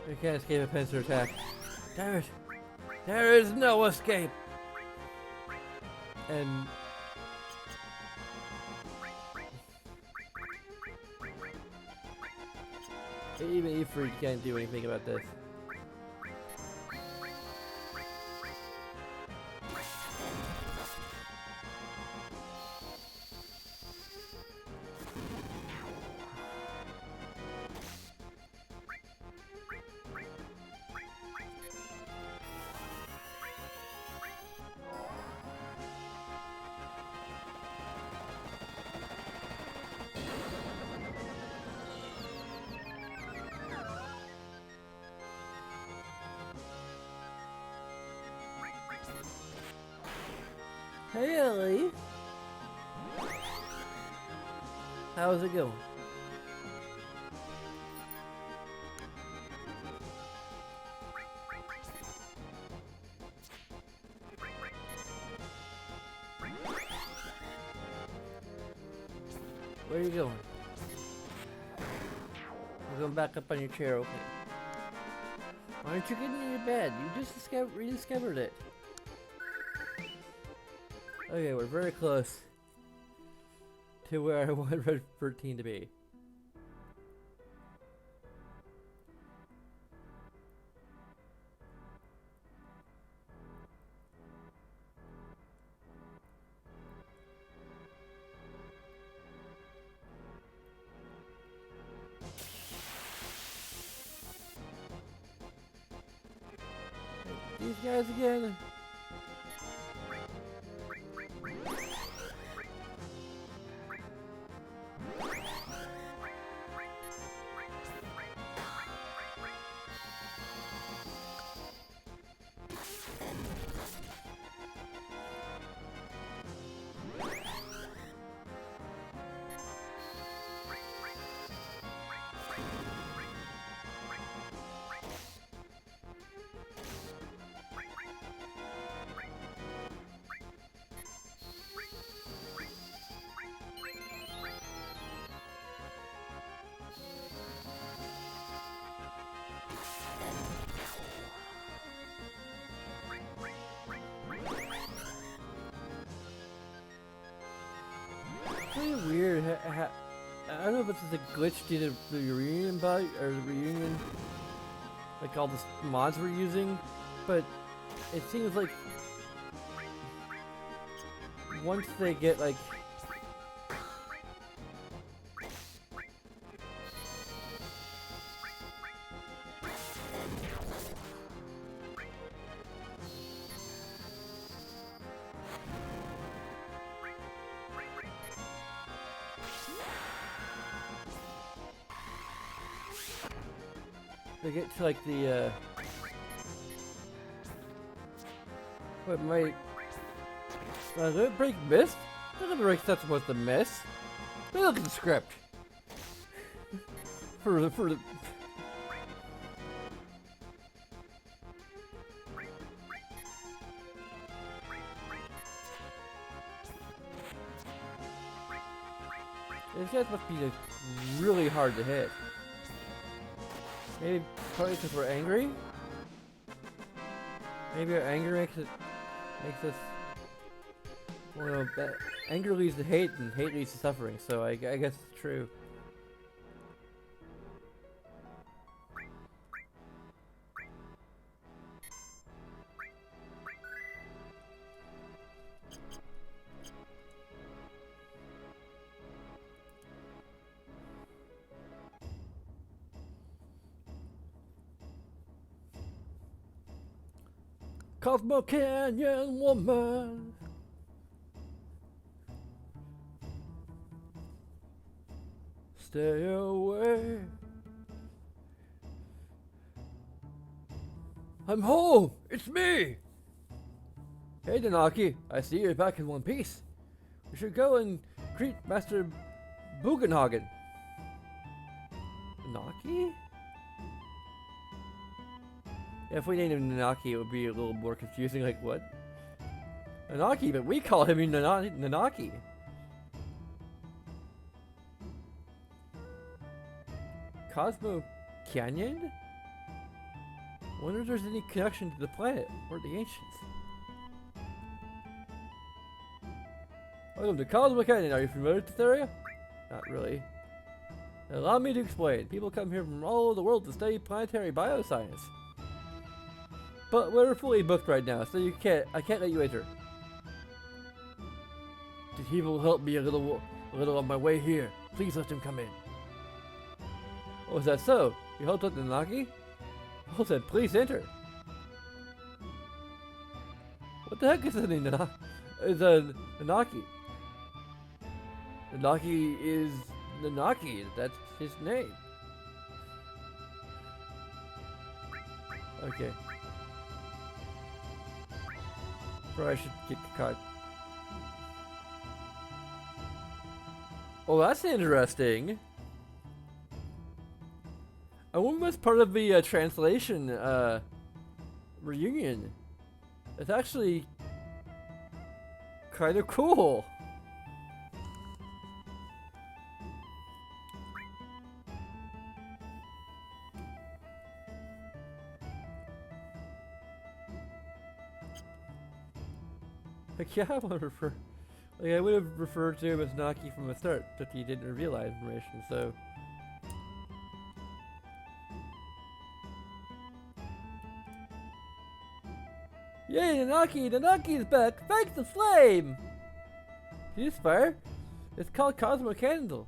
You can't escape a pincer attack. Damn it! There is no escape! And... even Ifrit can't do anything about this. Hey Ellie, how's it going? Where are you going? You're going back up on your chair, okay. Why aren't you getting in your bed? You just rediscovered it. Okay, we're very close to where I want Red 13 to be. These guys again. It's really weird. I don't know if it's just a glitch due to the reunion bug or the reunion, like all the mods we're using, but it seems like once they get like they get to like the what might did it break mist? Look at the break that's supposed to miss. Look at the script. for the these guys must be like, really hard to hit. Maybe probably because we're angry? Maybe our anger makes us well, anger leads to hate and hate leads to suffering, so I guess it's true. Cosmo Canyon woman. Stay away. I'm home! It's me! Hey Danaki, I see you're back in one piece. We should go and greet Master Bugenhagen. Danaki? If we named him Nanaki, it would be a little more confusing, like what? Nanaki, but we call him Nanaki. Cosmo Canyon? Wonder if there's any connection to the planet or the ancients. Welcome to Cosmo Canyon. Are you familiar with this area? Not really. Allow me to explain. People come here from all over the world to study planetary bioscience. But we're fully booked right now, so I can't let you enter. The people will help me a little on my way here. Please let them come in. Oh, is that so? You helped out the Nanaki? Well then, please enter. What the heck is a Nanaki? Is a Nanaki? Nanaki is Nanaki. That's his name. Okay. Probably I should get caught. Oh, that's interesting. I wonder what's part of the translation reunion. It's actually kind of cool. Like, yeah, I want to refer. Like, I would have referred to him as Naki from the start, but he didn't reveal that information, so. Yay, Nanaki! Nanaki's back! Thanks to Flame! See this fire? It's called Cosmo Candle.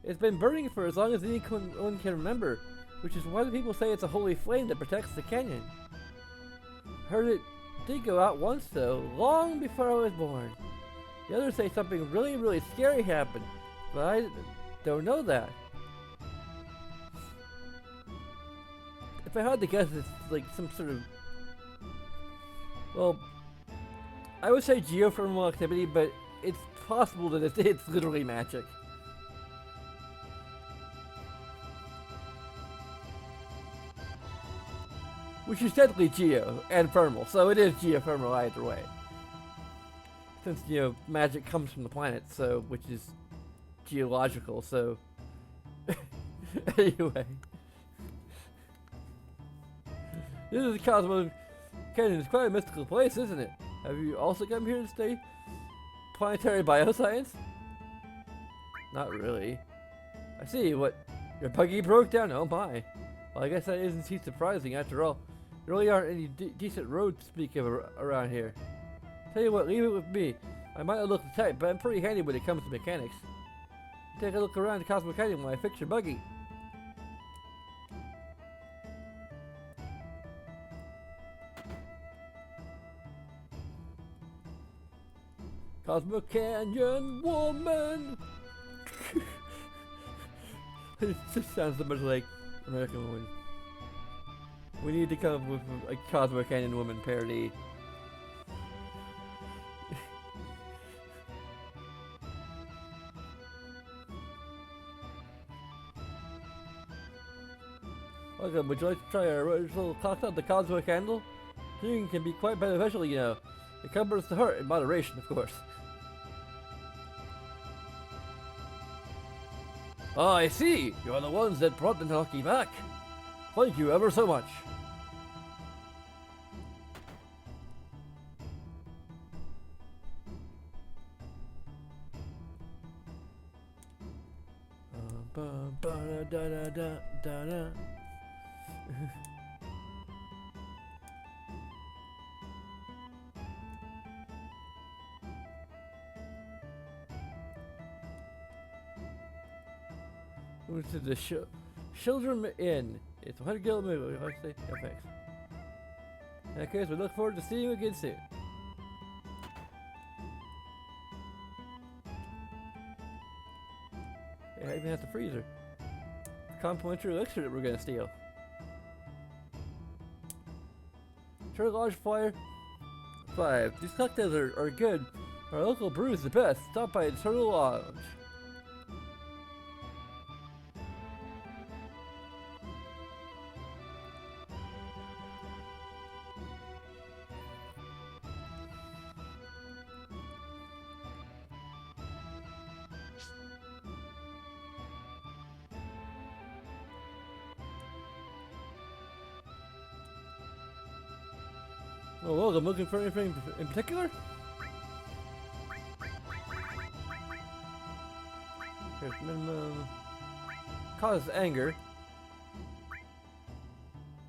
It's been burning for as long as anyone can remember, which is why the people say it's a holy flame that protects the canyon. Heard it did go out once though, long before I was born. The others say something really, really scary happened, but I don't know that. If I had to guess, it's like some sort of, well, I would say geothermal activity, but it's possible that it's literally magic. Which is technically geo and thermal, so it is geothermal either way. Since, you know, magic comes from the planet, so, which is geological, so. Anyway. This is Cosmo Canyon. It's quite a mystical place, isn't it? Have you also come here to study planetary bioscience? Not really. I see, what? Your buggy broke down? Oh my. Well, I guess that isn't too surprising after all. There really aren't any decent roads to speak of around here. Tell you what, leave it with me. I might not look the type, but I'm pretty handy when it comes to mechanics. Take a look around the Cosmo Canyon while I fix your buggy. Cosmo Canyon woman! It just sounds so much like American Woman. We need to come up with a Cosmo Canyon woman parody. Welcome, would you like to try our original cocktail, the Cosmo Candle? Drinking can be quite beneficial, you know. It covers the heart in moderation, of course. Oh, I see! You're the ones that brought the Naki back. Thank you ever so much. Move to the Children Inn. It's 100 kilometers. I say FX. In that case, we look forward to seeing you again soon. Yeah, I even have the freezer. Complimentary elixir that we're gonna steal. Turtle Lodge Flyer 5. These cocktails are good. Our local brew is the best. Stop by Turtle Lodge. Oh, well, I'm looking for anything in particular? Here's minimum. Causes anger.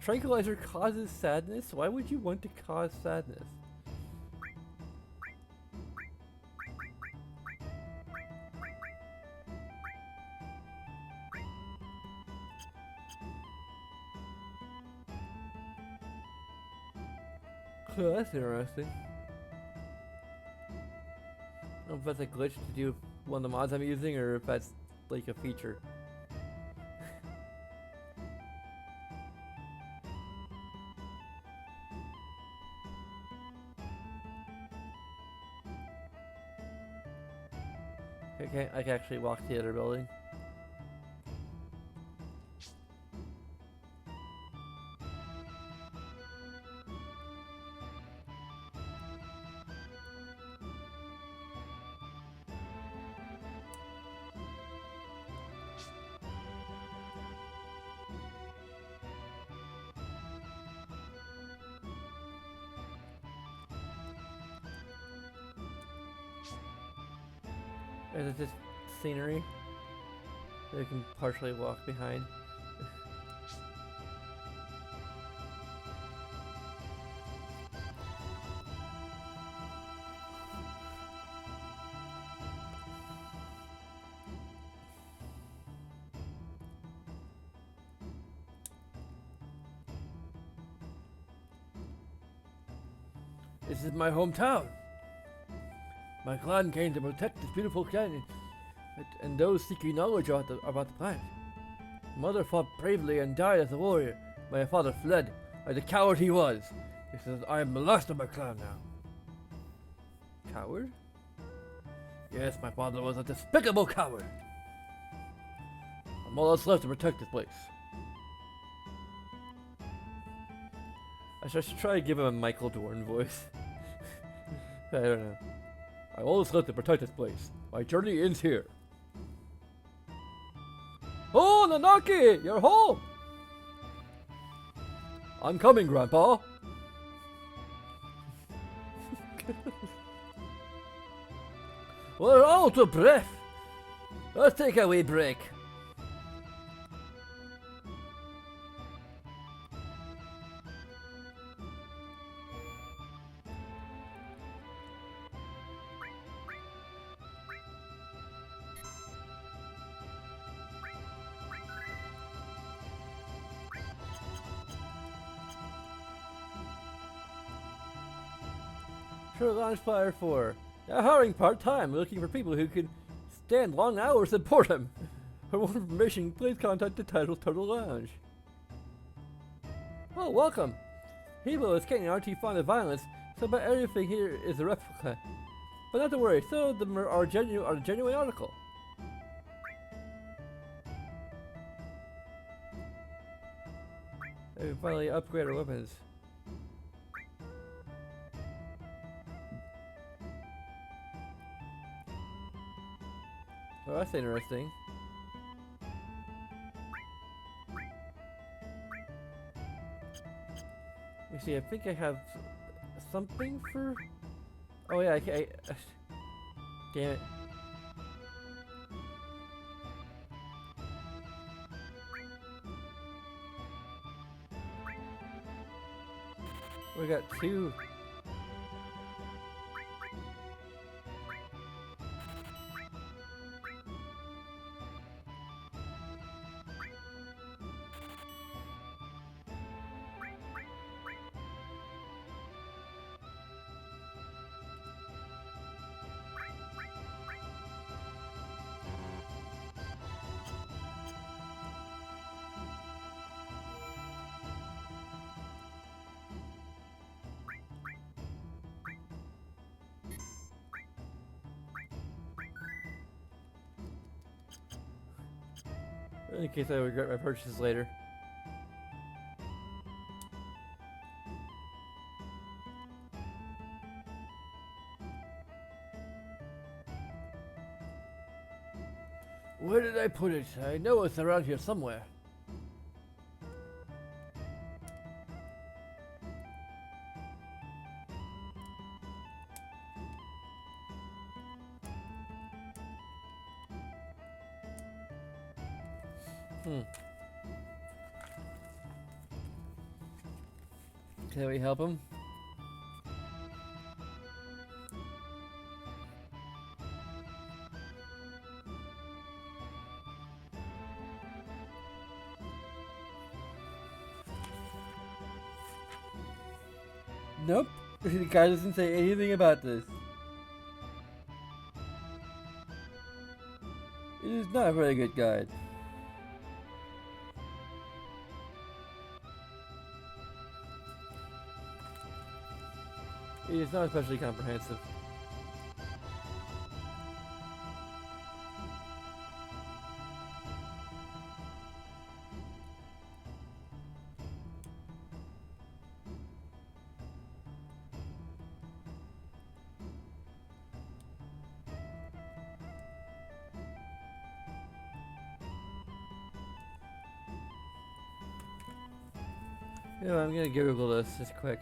Tranquilizer causes sadness? Why would you want to cause sadness? Oh, that's interesting. I don't know if that's a glitch to do with one of the mods I'm using or if that's like a feature. Okay, I can actually walk to the other building. Is it just scenery that you can partially walk behind? This is my hometown. My clan came to protect this beautiful canyon and those seeking knowledge about the planet. Mother fought bravely and died as a warrior. My father fled, like the coward he was. He says, I am the last of my clan now. Coward? Yes, my father was a despicable coward. I'm all that's left to protect this place. I should try to give him a Michael Dorn voice. I don't know. I'm all that's left to protect this place. My journey ends here. Oh, Nanaki! You're home! I'm coming, Grandpa. We're out of breath. Let's take a wee break. Sure, launch flyer 4. Now hiring part-time, looking for people who can stand long hours in boredom. For more information, please contact the title Turtle Lounge. Oh, welcome. Hebo is getting RT fond of violence, so about everything here is a replica. But not to worry, so are genuine article. We finally upgrade our weapons. Oh, that's interesting. Let me see, I think I have something for... Oh yeah, damn it. We got 2. In case I regret my purchases later. Where did I put it? I know it's around here somewhere. Can we help him? Nope. The guy doesn't say anything about this. It is not a very good guide. It is not especially comprehensive. Yeah, I'm gonna Google this just quick.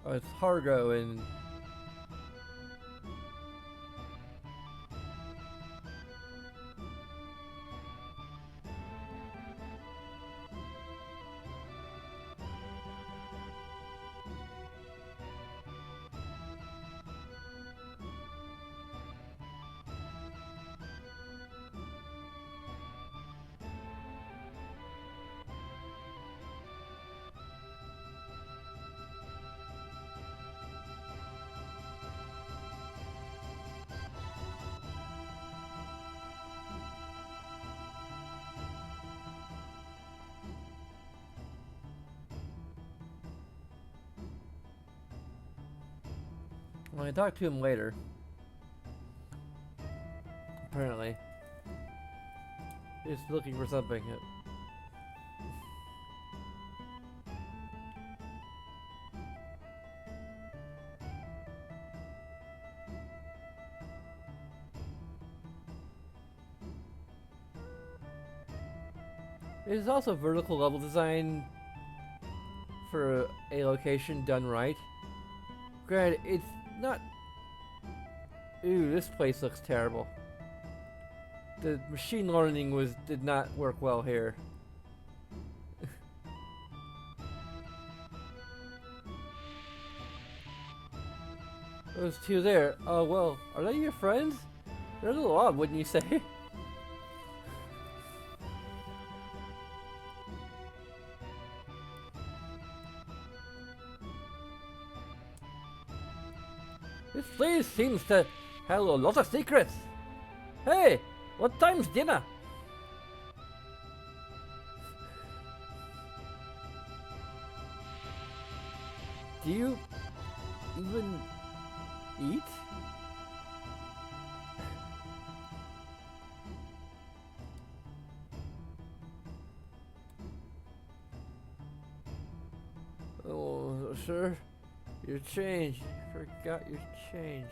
Oh, it's Hargo and well, I talked to him later. Apparently, he's looking for something. There's also vertical level design for a location done right. Granted, it's not. Ooh, this place looks terrible. The machine learning did not work well here. Those two there. Oh well, are they your friends? They're a little odd, wouldn't you say? This place seems to have a lot of secrets. Hey, what time's dinner? Do you even eat? Oh, sir, your change. Forgot your change.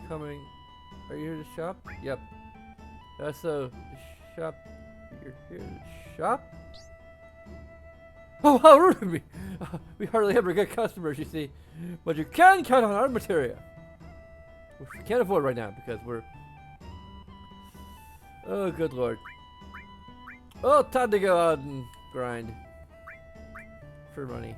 Coming. Are you here to shop? Yep. So, shop. You're here to shop? Oh, how rude of me! We hardly ever get customers, you see. But you can count on our material. Which we can't afford right now because we're... Oh, good lord. Oh, time to go out and grind. For money.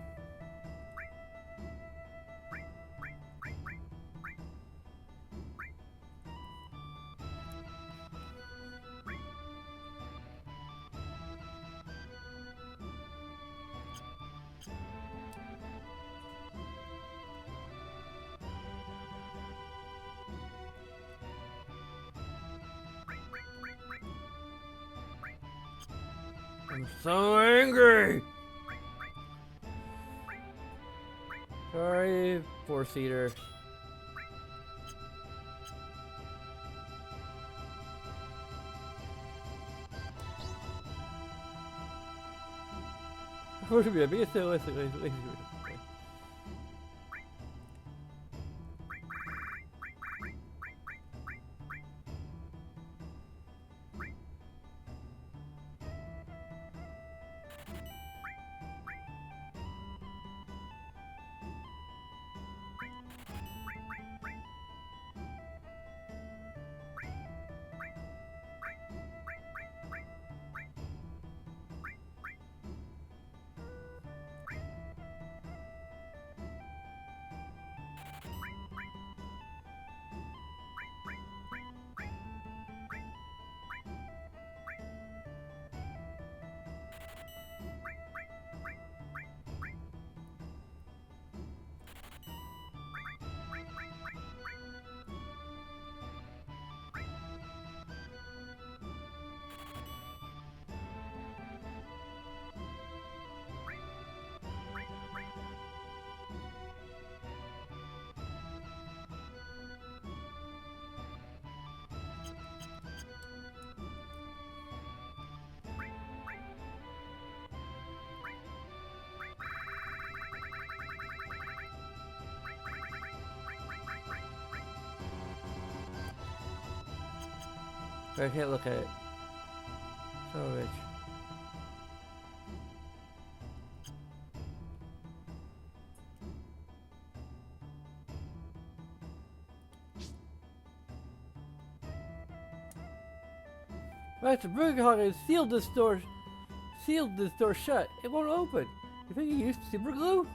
I'm so angry! Sorry, four-seater. What should be a big thing? I can't look at it. So rich. Master Burghog has sealed this door shut. It won't open. You think he used super glue?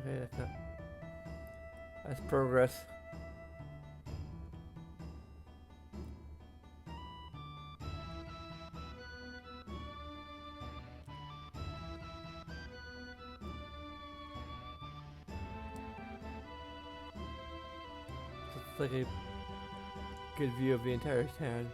Okay, that's progress. It's like a good view of the entire town.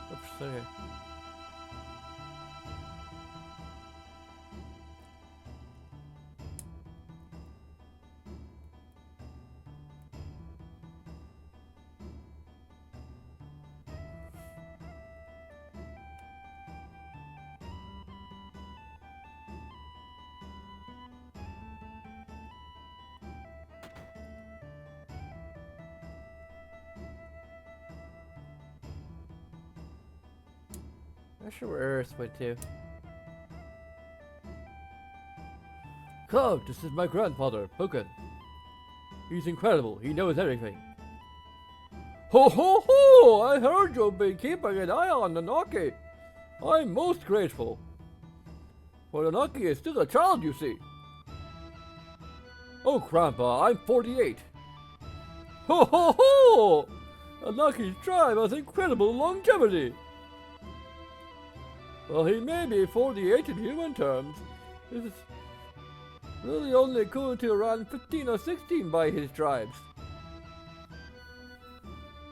Oops, okay. Not sure where Earth went to. Come, this is my grandfather, Pukin. He's incredible. He knows everything. Ho ho ho! I heard you've been keeping an eye on Nanaki. I'm most grateful. For Nanaki is still a child, you see. Oh, Grandpa, I'm 48. Ho ho ho! Nanaki's tribe has incredible longevity. Well, he may be 48 in human terms. This is really only equal to around 15 or 16 by his tribes.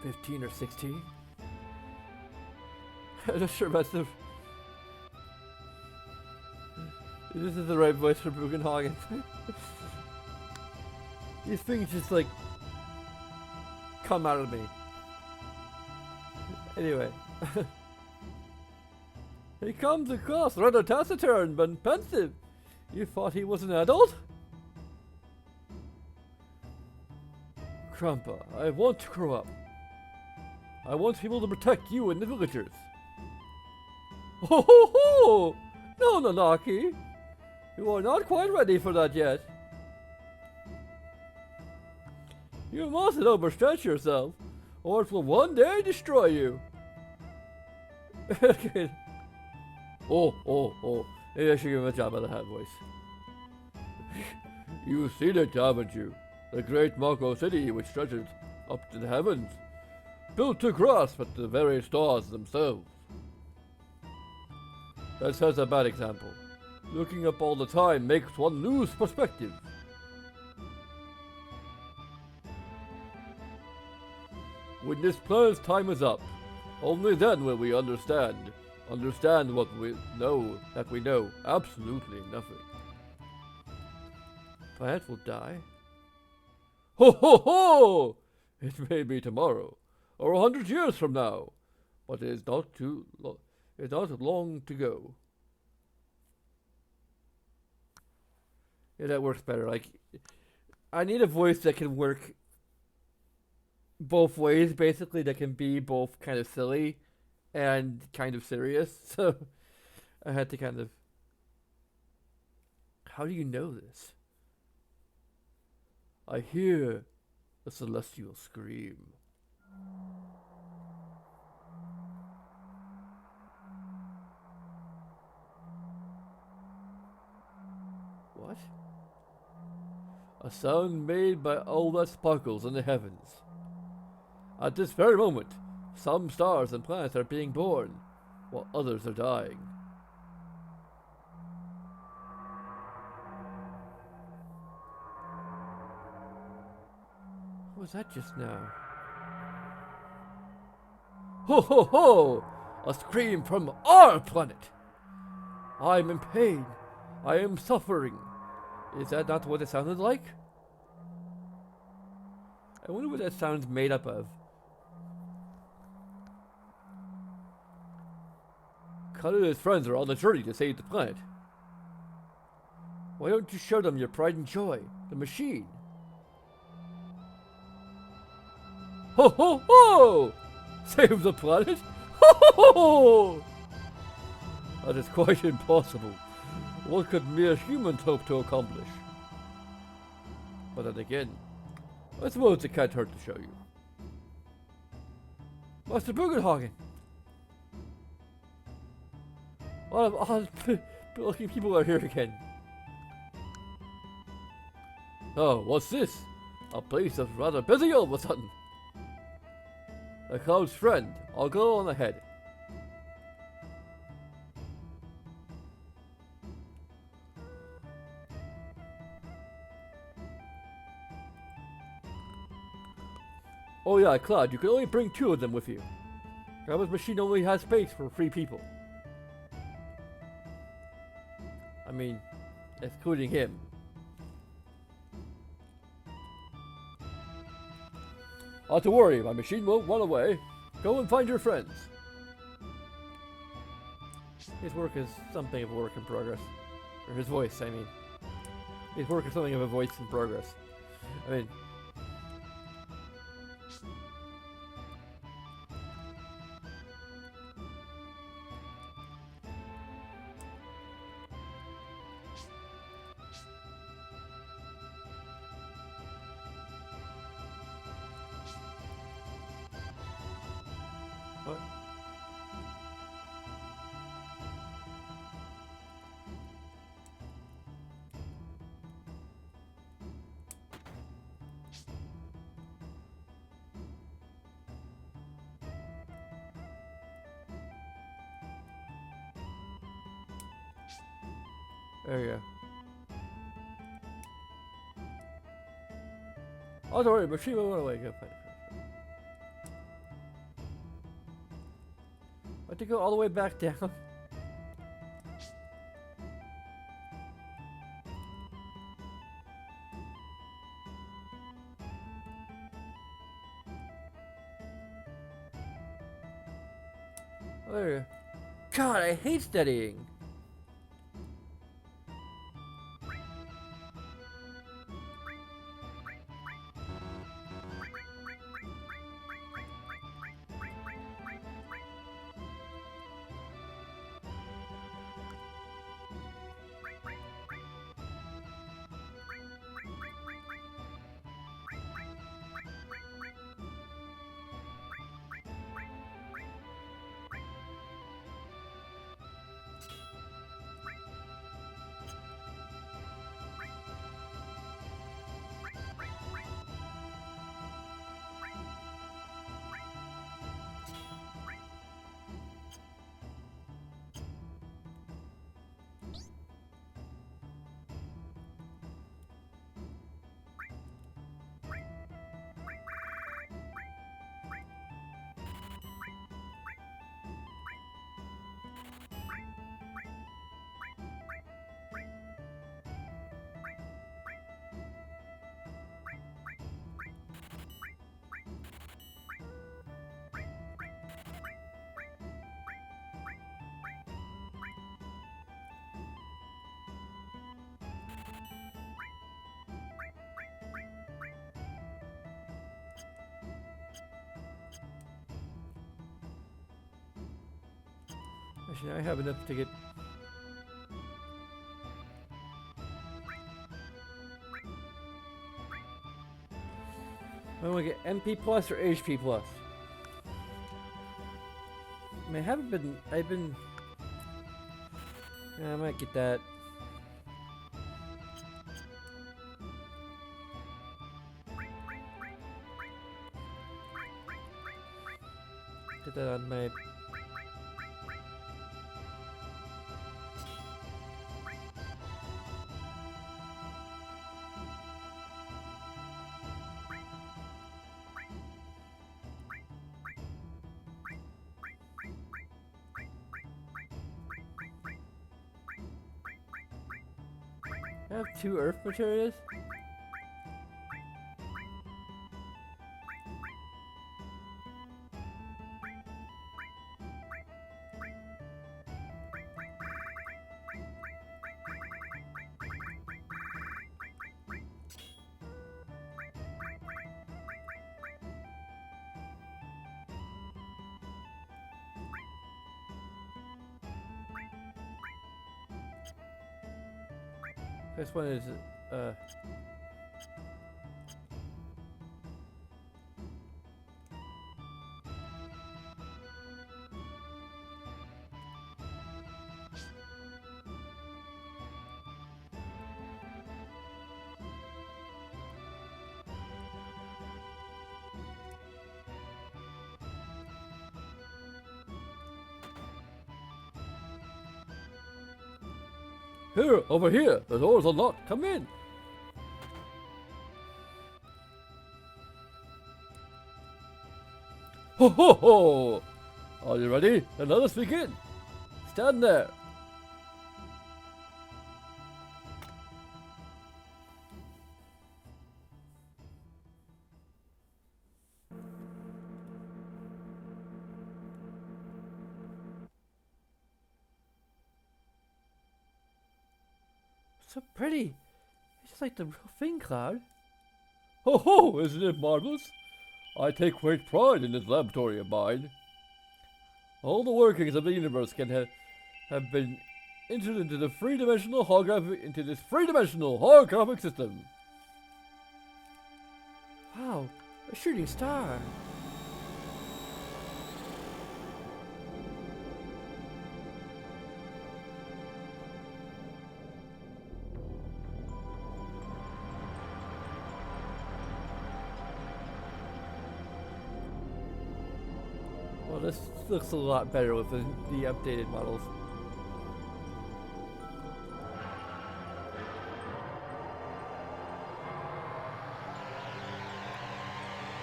15 or 16? I'm not sure that's the... This is the right voice for Bugenhagen. These things just like come out of me. Anyway. He comes across rather taciturn but pensive. You thought he was an adult? Grandpa, I want to grow up. I want people to protect you and the villagers. Ho ho ho! No, Nanaki! You are not quite ready for that yet. You mustn't overstretch yourself, or it will one day destroy you. Okay. Oh. Maybe I should give him a job at the hat voice. You've seen it, haven't you? The great Mako city which stretches up to the heavens. Built to grasp at the very stars themselves. That sets a bad example. Looking up all the time makes one lose perspective. When this planet's time is up, only then will we understand what we know, that we know absolutely nothing. Planet will die? Ho ho ho! It may be tomorrow, or 100 years from now, but it is not long to go. Yeah, that works better. Like, I need a voice that can work both ways, basically, that can be both kind of silly and kind of serious. So I had to kind of... How do you know this? I hear a celestial scream. What? A sound made by all that sparkles in the heavens. At this very moment, some stars and planets are being born, while others are dying. was that just now? Ho ho ho! A scream from our planet! I'm in pain. I am suffering. Is that not what it sounded like? I wonder what that sound's made up of. Khan and his friends are on a journey to save the planet. Why don't you show them your pride and joy, the machine? Ho ho ho! Save the planet? Ho ho ho! That is quite impossible. What could mere humans hope to accomplish? But then again, I suppose it can't hurt to show you. Master Bugenhagen! A lot of odd looking people are here again. Oh, what's this? A place that's rather busy all of a sudden. A cloud's friend. I'll go on ahead. Oh yeah, Cloud, you can only bring 2 of them with you. Grandma's machine only has space for 3 people. I mean, excluding him. Not to worry, my machine won't run away. Go and find your friends. His work is something of a work in progress. Or his voice, I mean. His work is something of a voice in progress. I mean... What? There you go. Oh, don't worry, machine will run away. Go find it. I have to go all the way back down. Oh, there you go. God, I hate studying. Actually, I have enough to get. I want to get MP plus or HP plus. I mean, I haven't been. I've been. Yeah, I might get that. Get that on my. I have 2 earth materials? This one is, Here, over here. The door's unlocked. Come in. Ho ho ho! Are you ready? Then let us begin. Stand there. So pretty. It's just like the real thing, Cloud. Ho ho! Isn't it marvelous? I take great pride in this laboratory of mine. All the workings of the universe can have been entered into this three-dimensional holographic system. Wow, a shooting star. Well, this looks a lot better with the updated models.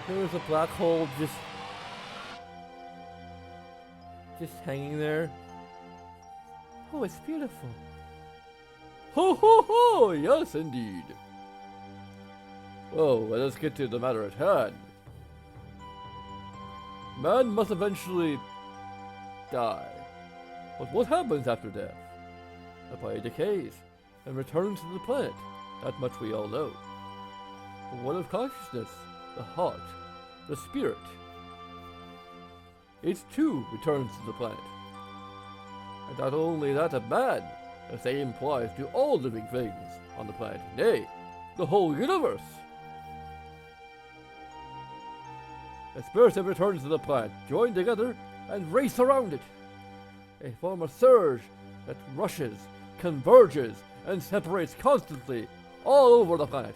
There's a black hole just hanging there. Oh, it's beautiful. Ho ho ho! Yes, indeed. Well, let us get to the matter at hand. Man must eventually die. But what happens after death? The body decays and returns to the planet. That much we all know. But what of consciousness, the heart, the spirit? It too returns to the planet. And not only that of man, the same applies to all living things on the planet, nay, the whole universe. The spirits that return to the planet join together and race around it. They form a surge that rushes, converges, and separates constantly all over the planet.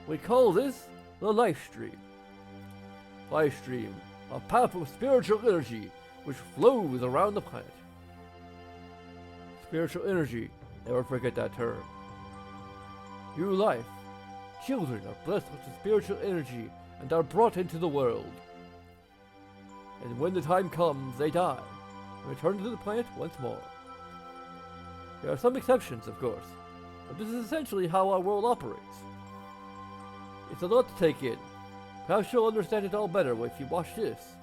We call this the life stream. Life stream, a path of spiritual energy which flows around the planet. Spiritual energy, never forget that term. New life. Children are blessed with the spiritual energy and are brought into the world. And when the time comes, they die and return to the planet once more. There are some exceptions, of course, but this is essentially how our world operates. It's a lot to take in. Perhaps you'll understand it all better if you watch this.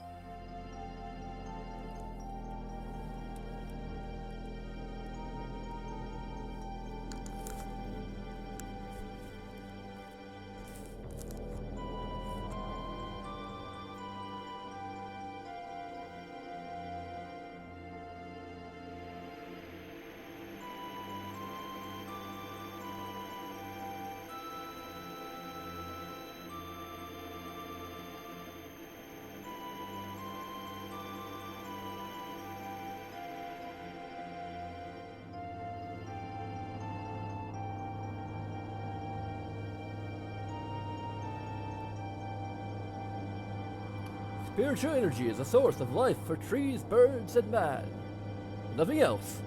Spiritual energy is a source of life for trees, birds, and man. Nothing else.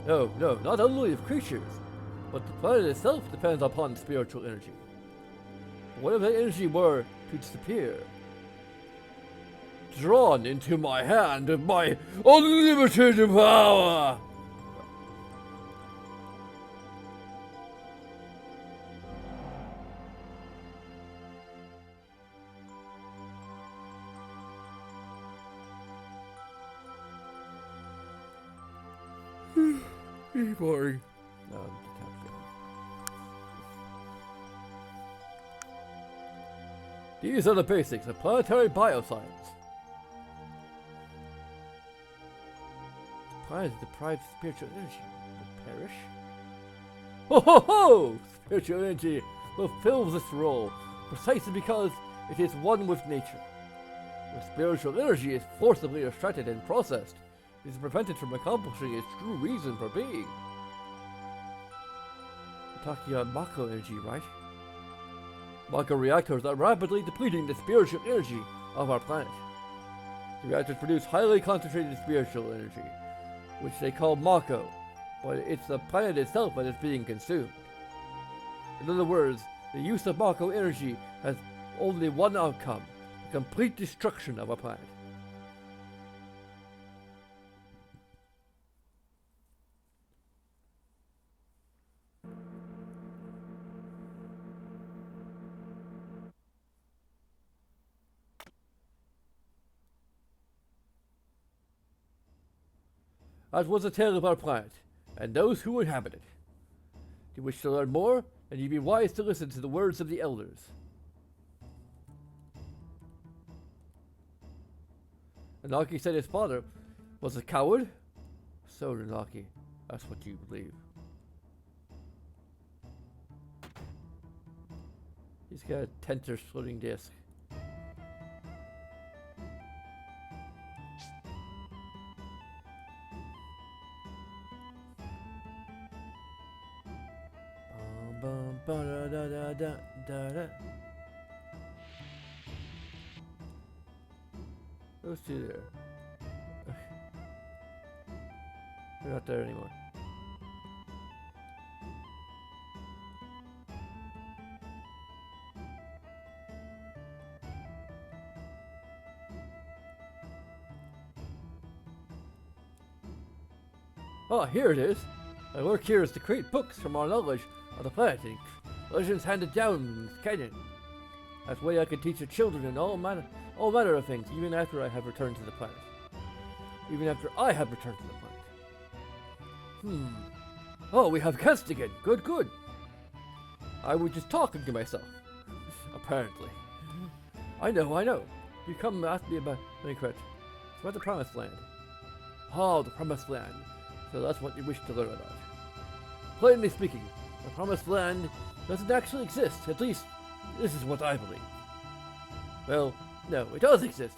No, not only of creatures, but the planet itself depends upon spiritual energy. What if that energy were to disappear? Drawn into my hand of my unlimited power! Boring. These are the basics of planetary bioscience. The planet deprived spiritual energy will perish. Ho ho ho! Spiritual energy fulfills this role precisely because it is one with nature. Where spiritual energy is forcibly extracted and processed, it is prevented from accomplishing its true reason for being. You're talking about Mako energy, right? Mako reactors are rapidly depleting the spiritual energy of our planet. The reactors produce highly concentrated spiritual energy, which they call Mako, but it's the planet itself that is being consumed. In other words, the use of Mako energy has only one outcome: the complete destruction of a planet. That was the tale of our planet, and those who inhabit it. Do you wish to learn more? Then you'd be wise to listen to the words of the elders. Nanaki said his father was a coward? So, Nanaki, that's what you believe. He's got a tenter floating disc. Those two there. They're not there anymore. Oh, here it is. My work here is to create books from our knowledge of the planet and legends handed down in canon. That way I can teach the children and all manner of things, even after I have returned to the planet. Even after I have returned to the planet. Oh, we have guests again. Good, good. I was just talking to myself. Apparently. I know. You come and ask me about Minecraft. It's about the Promised Land. Oh, the Promised Land. So that's what you wish to learn about. Plainly speaking, the Promised Land doesn't actually exist. At least, this is what I believe. Well, no, it does exist.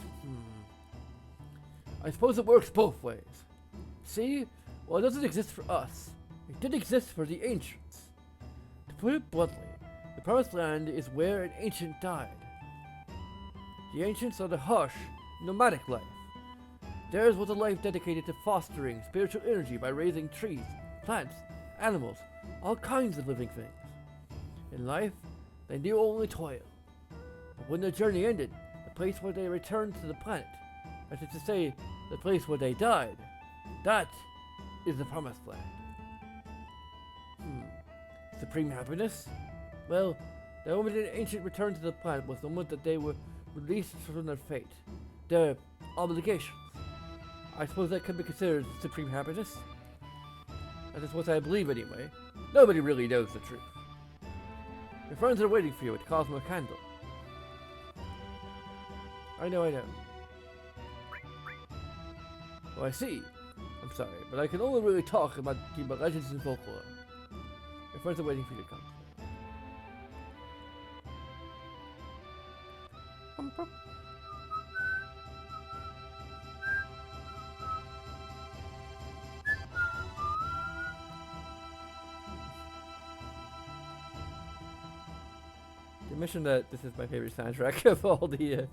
I suppose it works both ways. See? Well, it doesn't exist for us. It did exist for the ancients. To put it bluntly, the Promised Land is where an ancient died. The ancients are the harsh, nomadic life. Theirs was a life dedicated to fostering spiritual energy by raising trees, plants, animals, all kinds of living things. In life, they knew only toil. But when their journey ended, the place where they returned to the planet, that is to say, the place where they died, that is the Promised Land. Supreme happiness? Well, the moment an ancient returned to the planet was the moment that they were released from their fate, their obligations. I suppose that could be considered supreme happiness. That is what I believe anyway. Nobody really knows the truth. Your friends are waiting for you at Cosmo Candle. I know. Oh, I see. I'm sorry, but I can only really talk about legends and folklore. Your friends are waiting for you to come. You mentioned that this is my favorite soundtrack of all the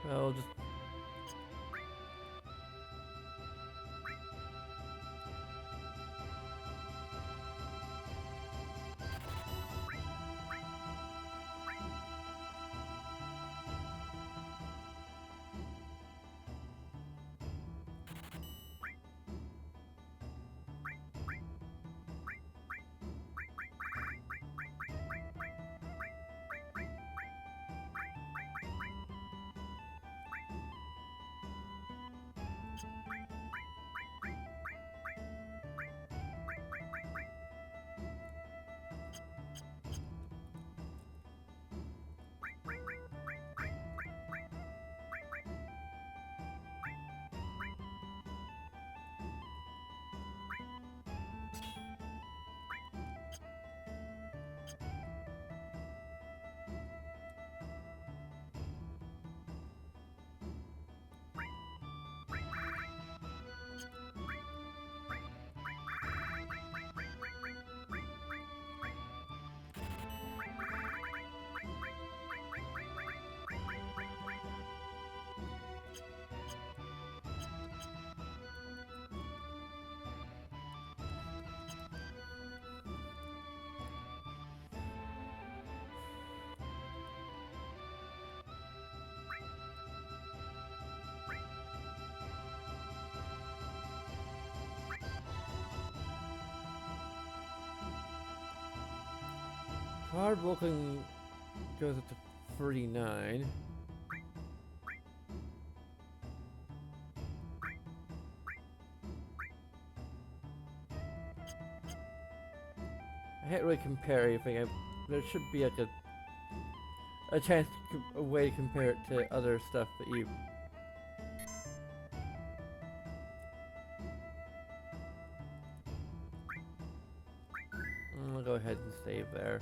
Well, just hard walking goes up to 39. I can't really compare anything. There should be like a chance, a way to compare it to other stuff that you. I'll go ahead and save there.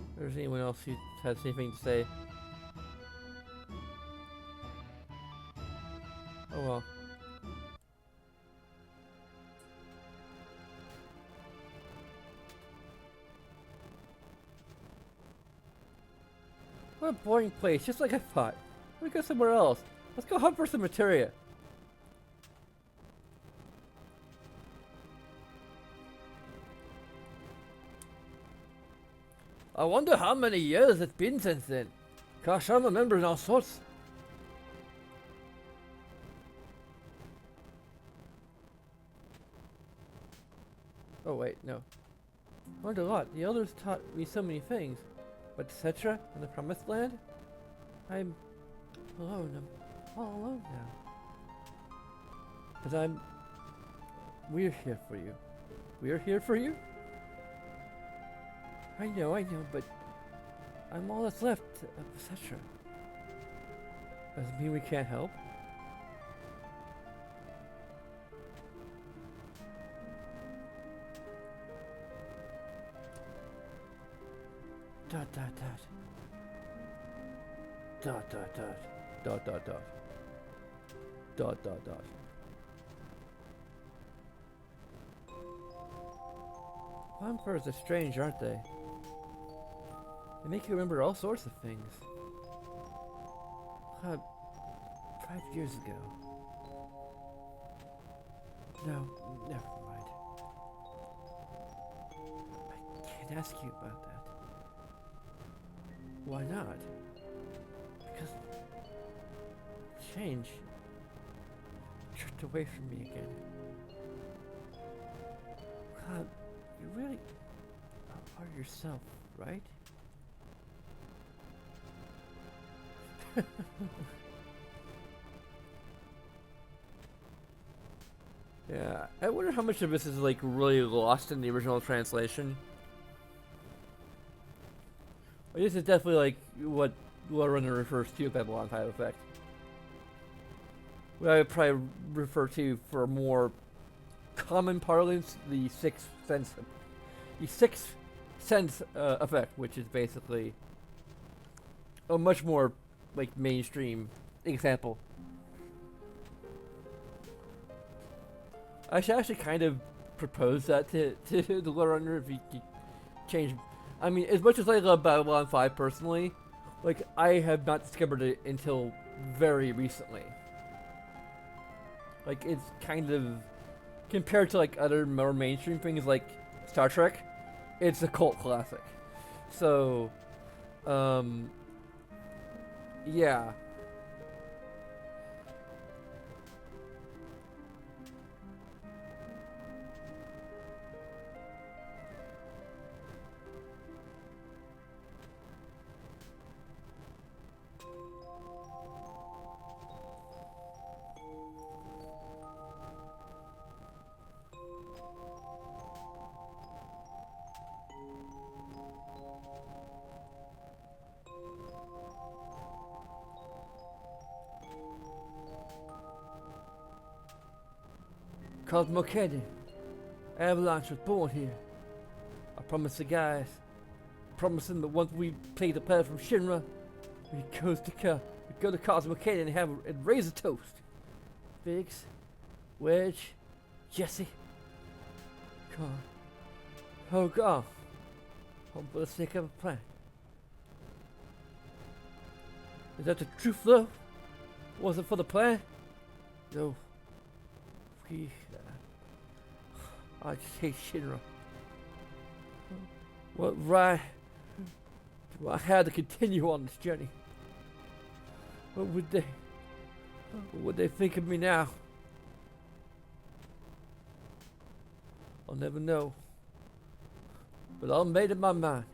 If there's anyone else who has anything to say. Oh well. What a boring place, just like I thought. Let's go somewhere else. Let's go hunt for some materia. I wonder how many years it's been since then. Gosh, I'm remembering all sorts. Oh wait, no. I learned a lot. The elders taught me so many things. But Cetra and the Promised Land? I'm alone. I'm all alone now. But we're here for you. We're here for you? I know, but I'm all that's left of Cetra. Doesn't mean we can't help. Dot dot dot. Dot dot dot. Dot dot dot. Dot dot dot. Vampires are strange, aren't they? They make you remember all sorts of things. 5 years ago. No, never mind. I can't ask you about that. Why not? Because change tripped away from me again. God, you really are yourself, right? Yeah, I wonder how much of this is like really lost in the original translation. This is definitely like what Runner refers to Babylon Type Effect. What I would probably refer to for more common parlance, the sixth sense effect, which is basically a much more like mainstream example. I should actually kind of propose that to the runner if he could change. I mean, as much as I love Babylon 5 personally, like, I have not discovered it until very recently. Like, it's kind of, compared to like other more mainstream things like Star Trek, it's a cult classic. So, yeah. Cosmo Canyon. Avalanche was born here. I promised the guys. Promising that once we play the planet from Shinra, we go to Cosmo Canyon and raise a toast. Biggs, Wedge, Jesse, Con. Oh God. Home for the sake of a plan. Is that the truth though? Was it for the plan? No. We... I just hate Shinra. What right do I have to continue on this journey? What would they think of me now? I'll never know. But I've made up my mind.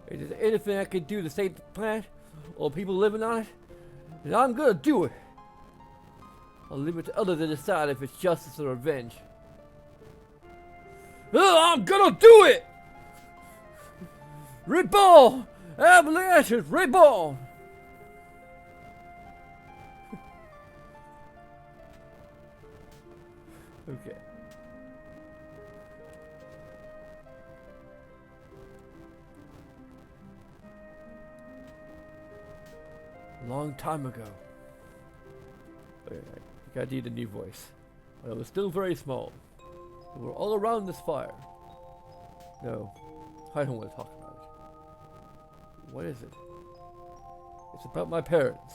If there's anything I can do to save the planet or people living on it, then I'm gonna do it. I'll leave it to others to decide if it's justice or revenge. I'm gonna do it! Reborn! Avalanche reborn! Okay. A long time ago. Okay, I gotta need a new voice. But I was still very small. We were all around this fire. No, I don't want to talk about it. What is it? It's about my parents.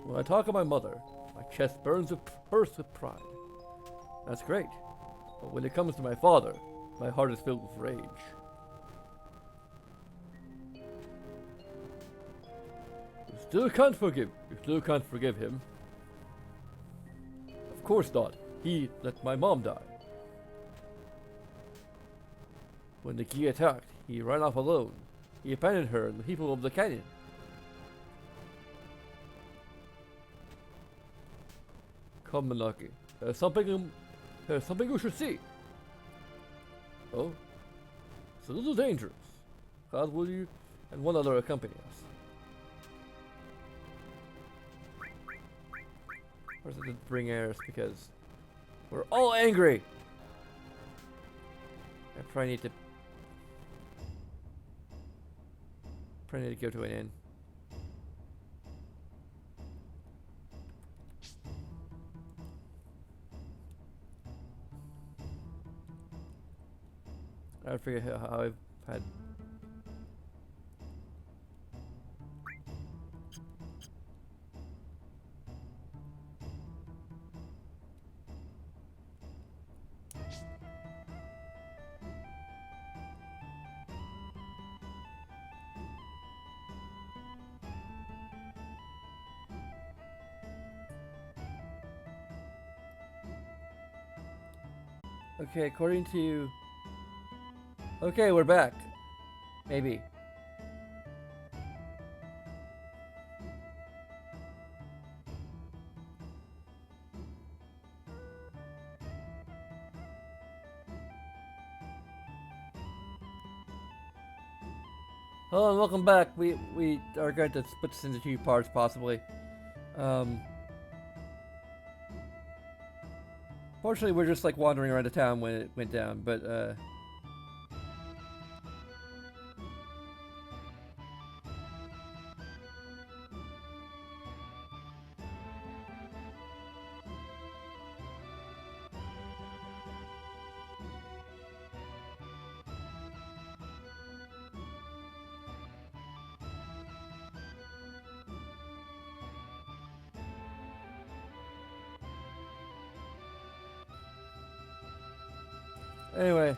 When I talk of my mother, my chest bursts with pride. That's great. But when it comes to my father, my heart is filled with rage. You still can't forgive him. Of course not. He let my mom die. When the Gi attacked, he ran off alone. He abandoned her and the people of the canyon. Come, Manaki. There's something you should see. Oh? It's a little dangerous. God, will you and one other accompany us? Or is it to bring heirs because we're all angry? I probably need to go to an inn. I forget how I've had. Okay, according to... Okay, we're back. Maybe. Hello and welcome back. We are going to split this into two parts, possibly. Fortunately, we're just like wandering around the town when it went down, but Anyway,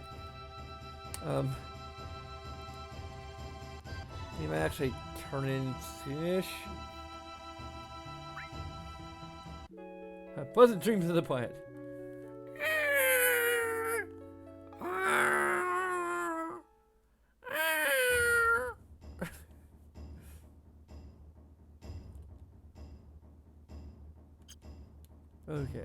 you might actually turn in soonish. Pleasant dreams of the planet. Okay.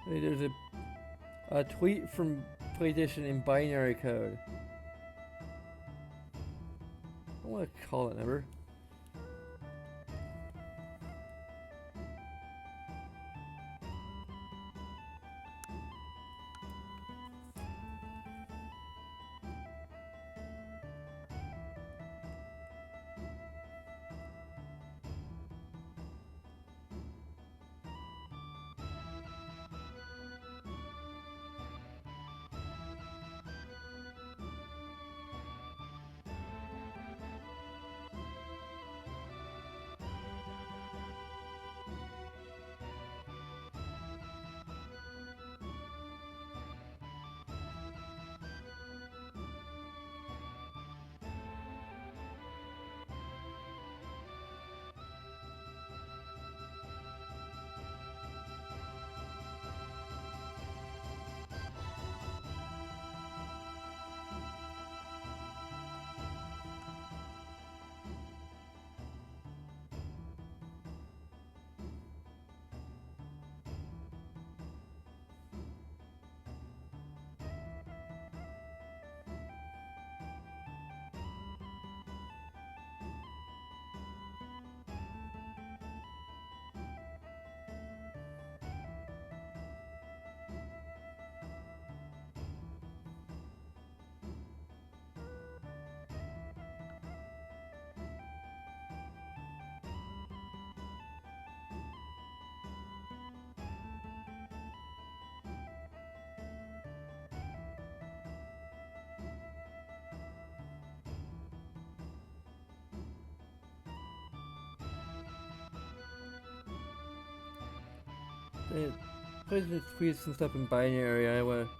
Hey, there's a tweet from PlayStation in binary code. I want to call it number. PlayStation tweets some stuff in binary. I want to.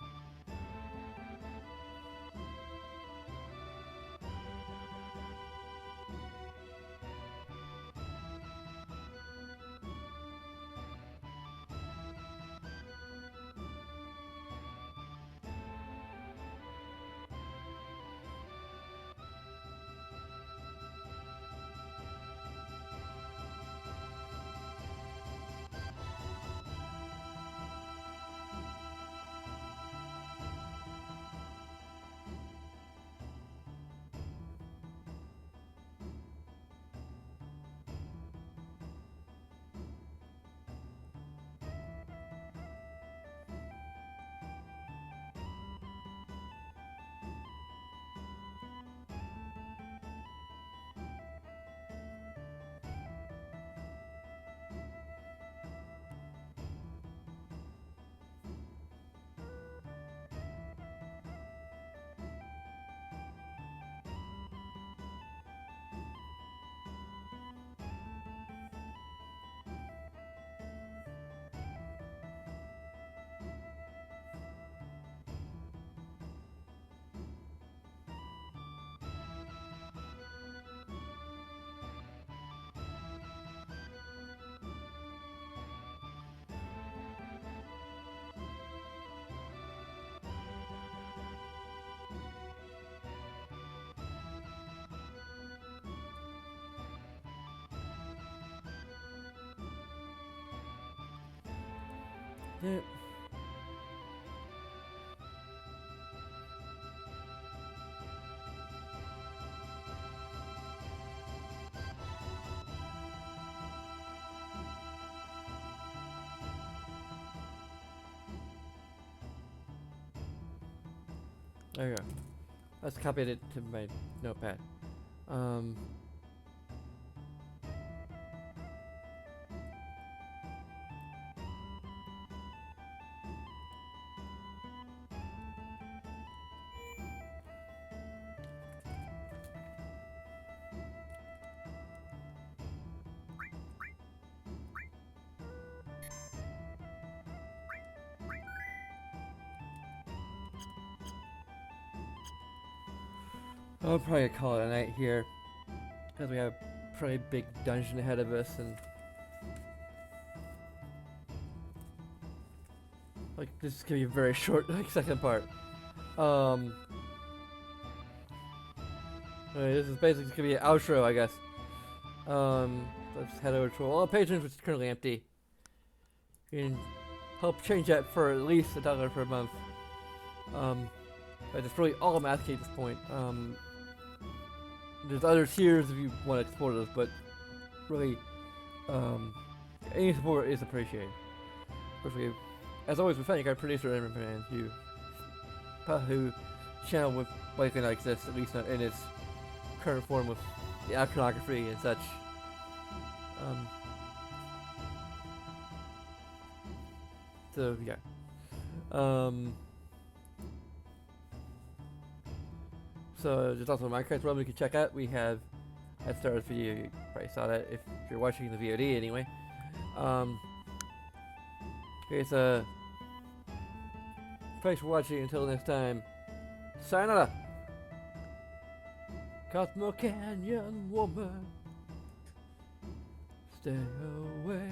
Yeah. There you go. Let's copy it to my notepad. Um, I'll probably call it a night here because we have a pretty big dungeon ahead of us, and like this is gonna be a very short like second part. This is basically gonna be an outro, I guess. Let's head over to all patrons, which is currently empty. You can help change that for at least $1 per month. But it's really all I'm asking at this point. There's other tiers if you want to support us, but really, any support is appreciated. Especially, as always, we thank our producer and you, who channel with likely not exist, at least not in its current form with the iconography and such. So yeah. So there's also a Minecraft realm you can check out. We have at the start of the video, you probably saw that if you're watching the VOD anyway. Here's a thanks for watching. Until next time, sayonara. Cosmo Canyon woman, stay away.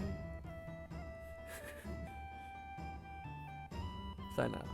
Sayonara.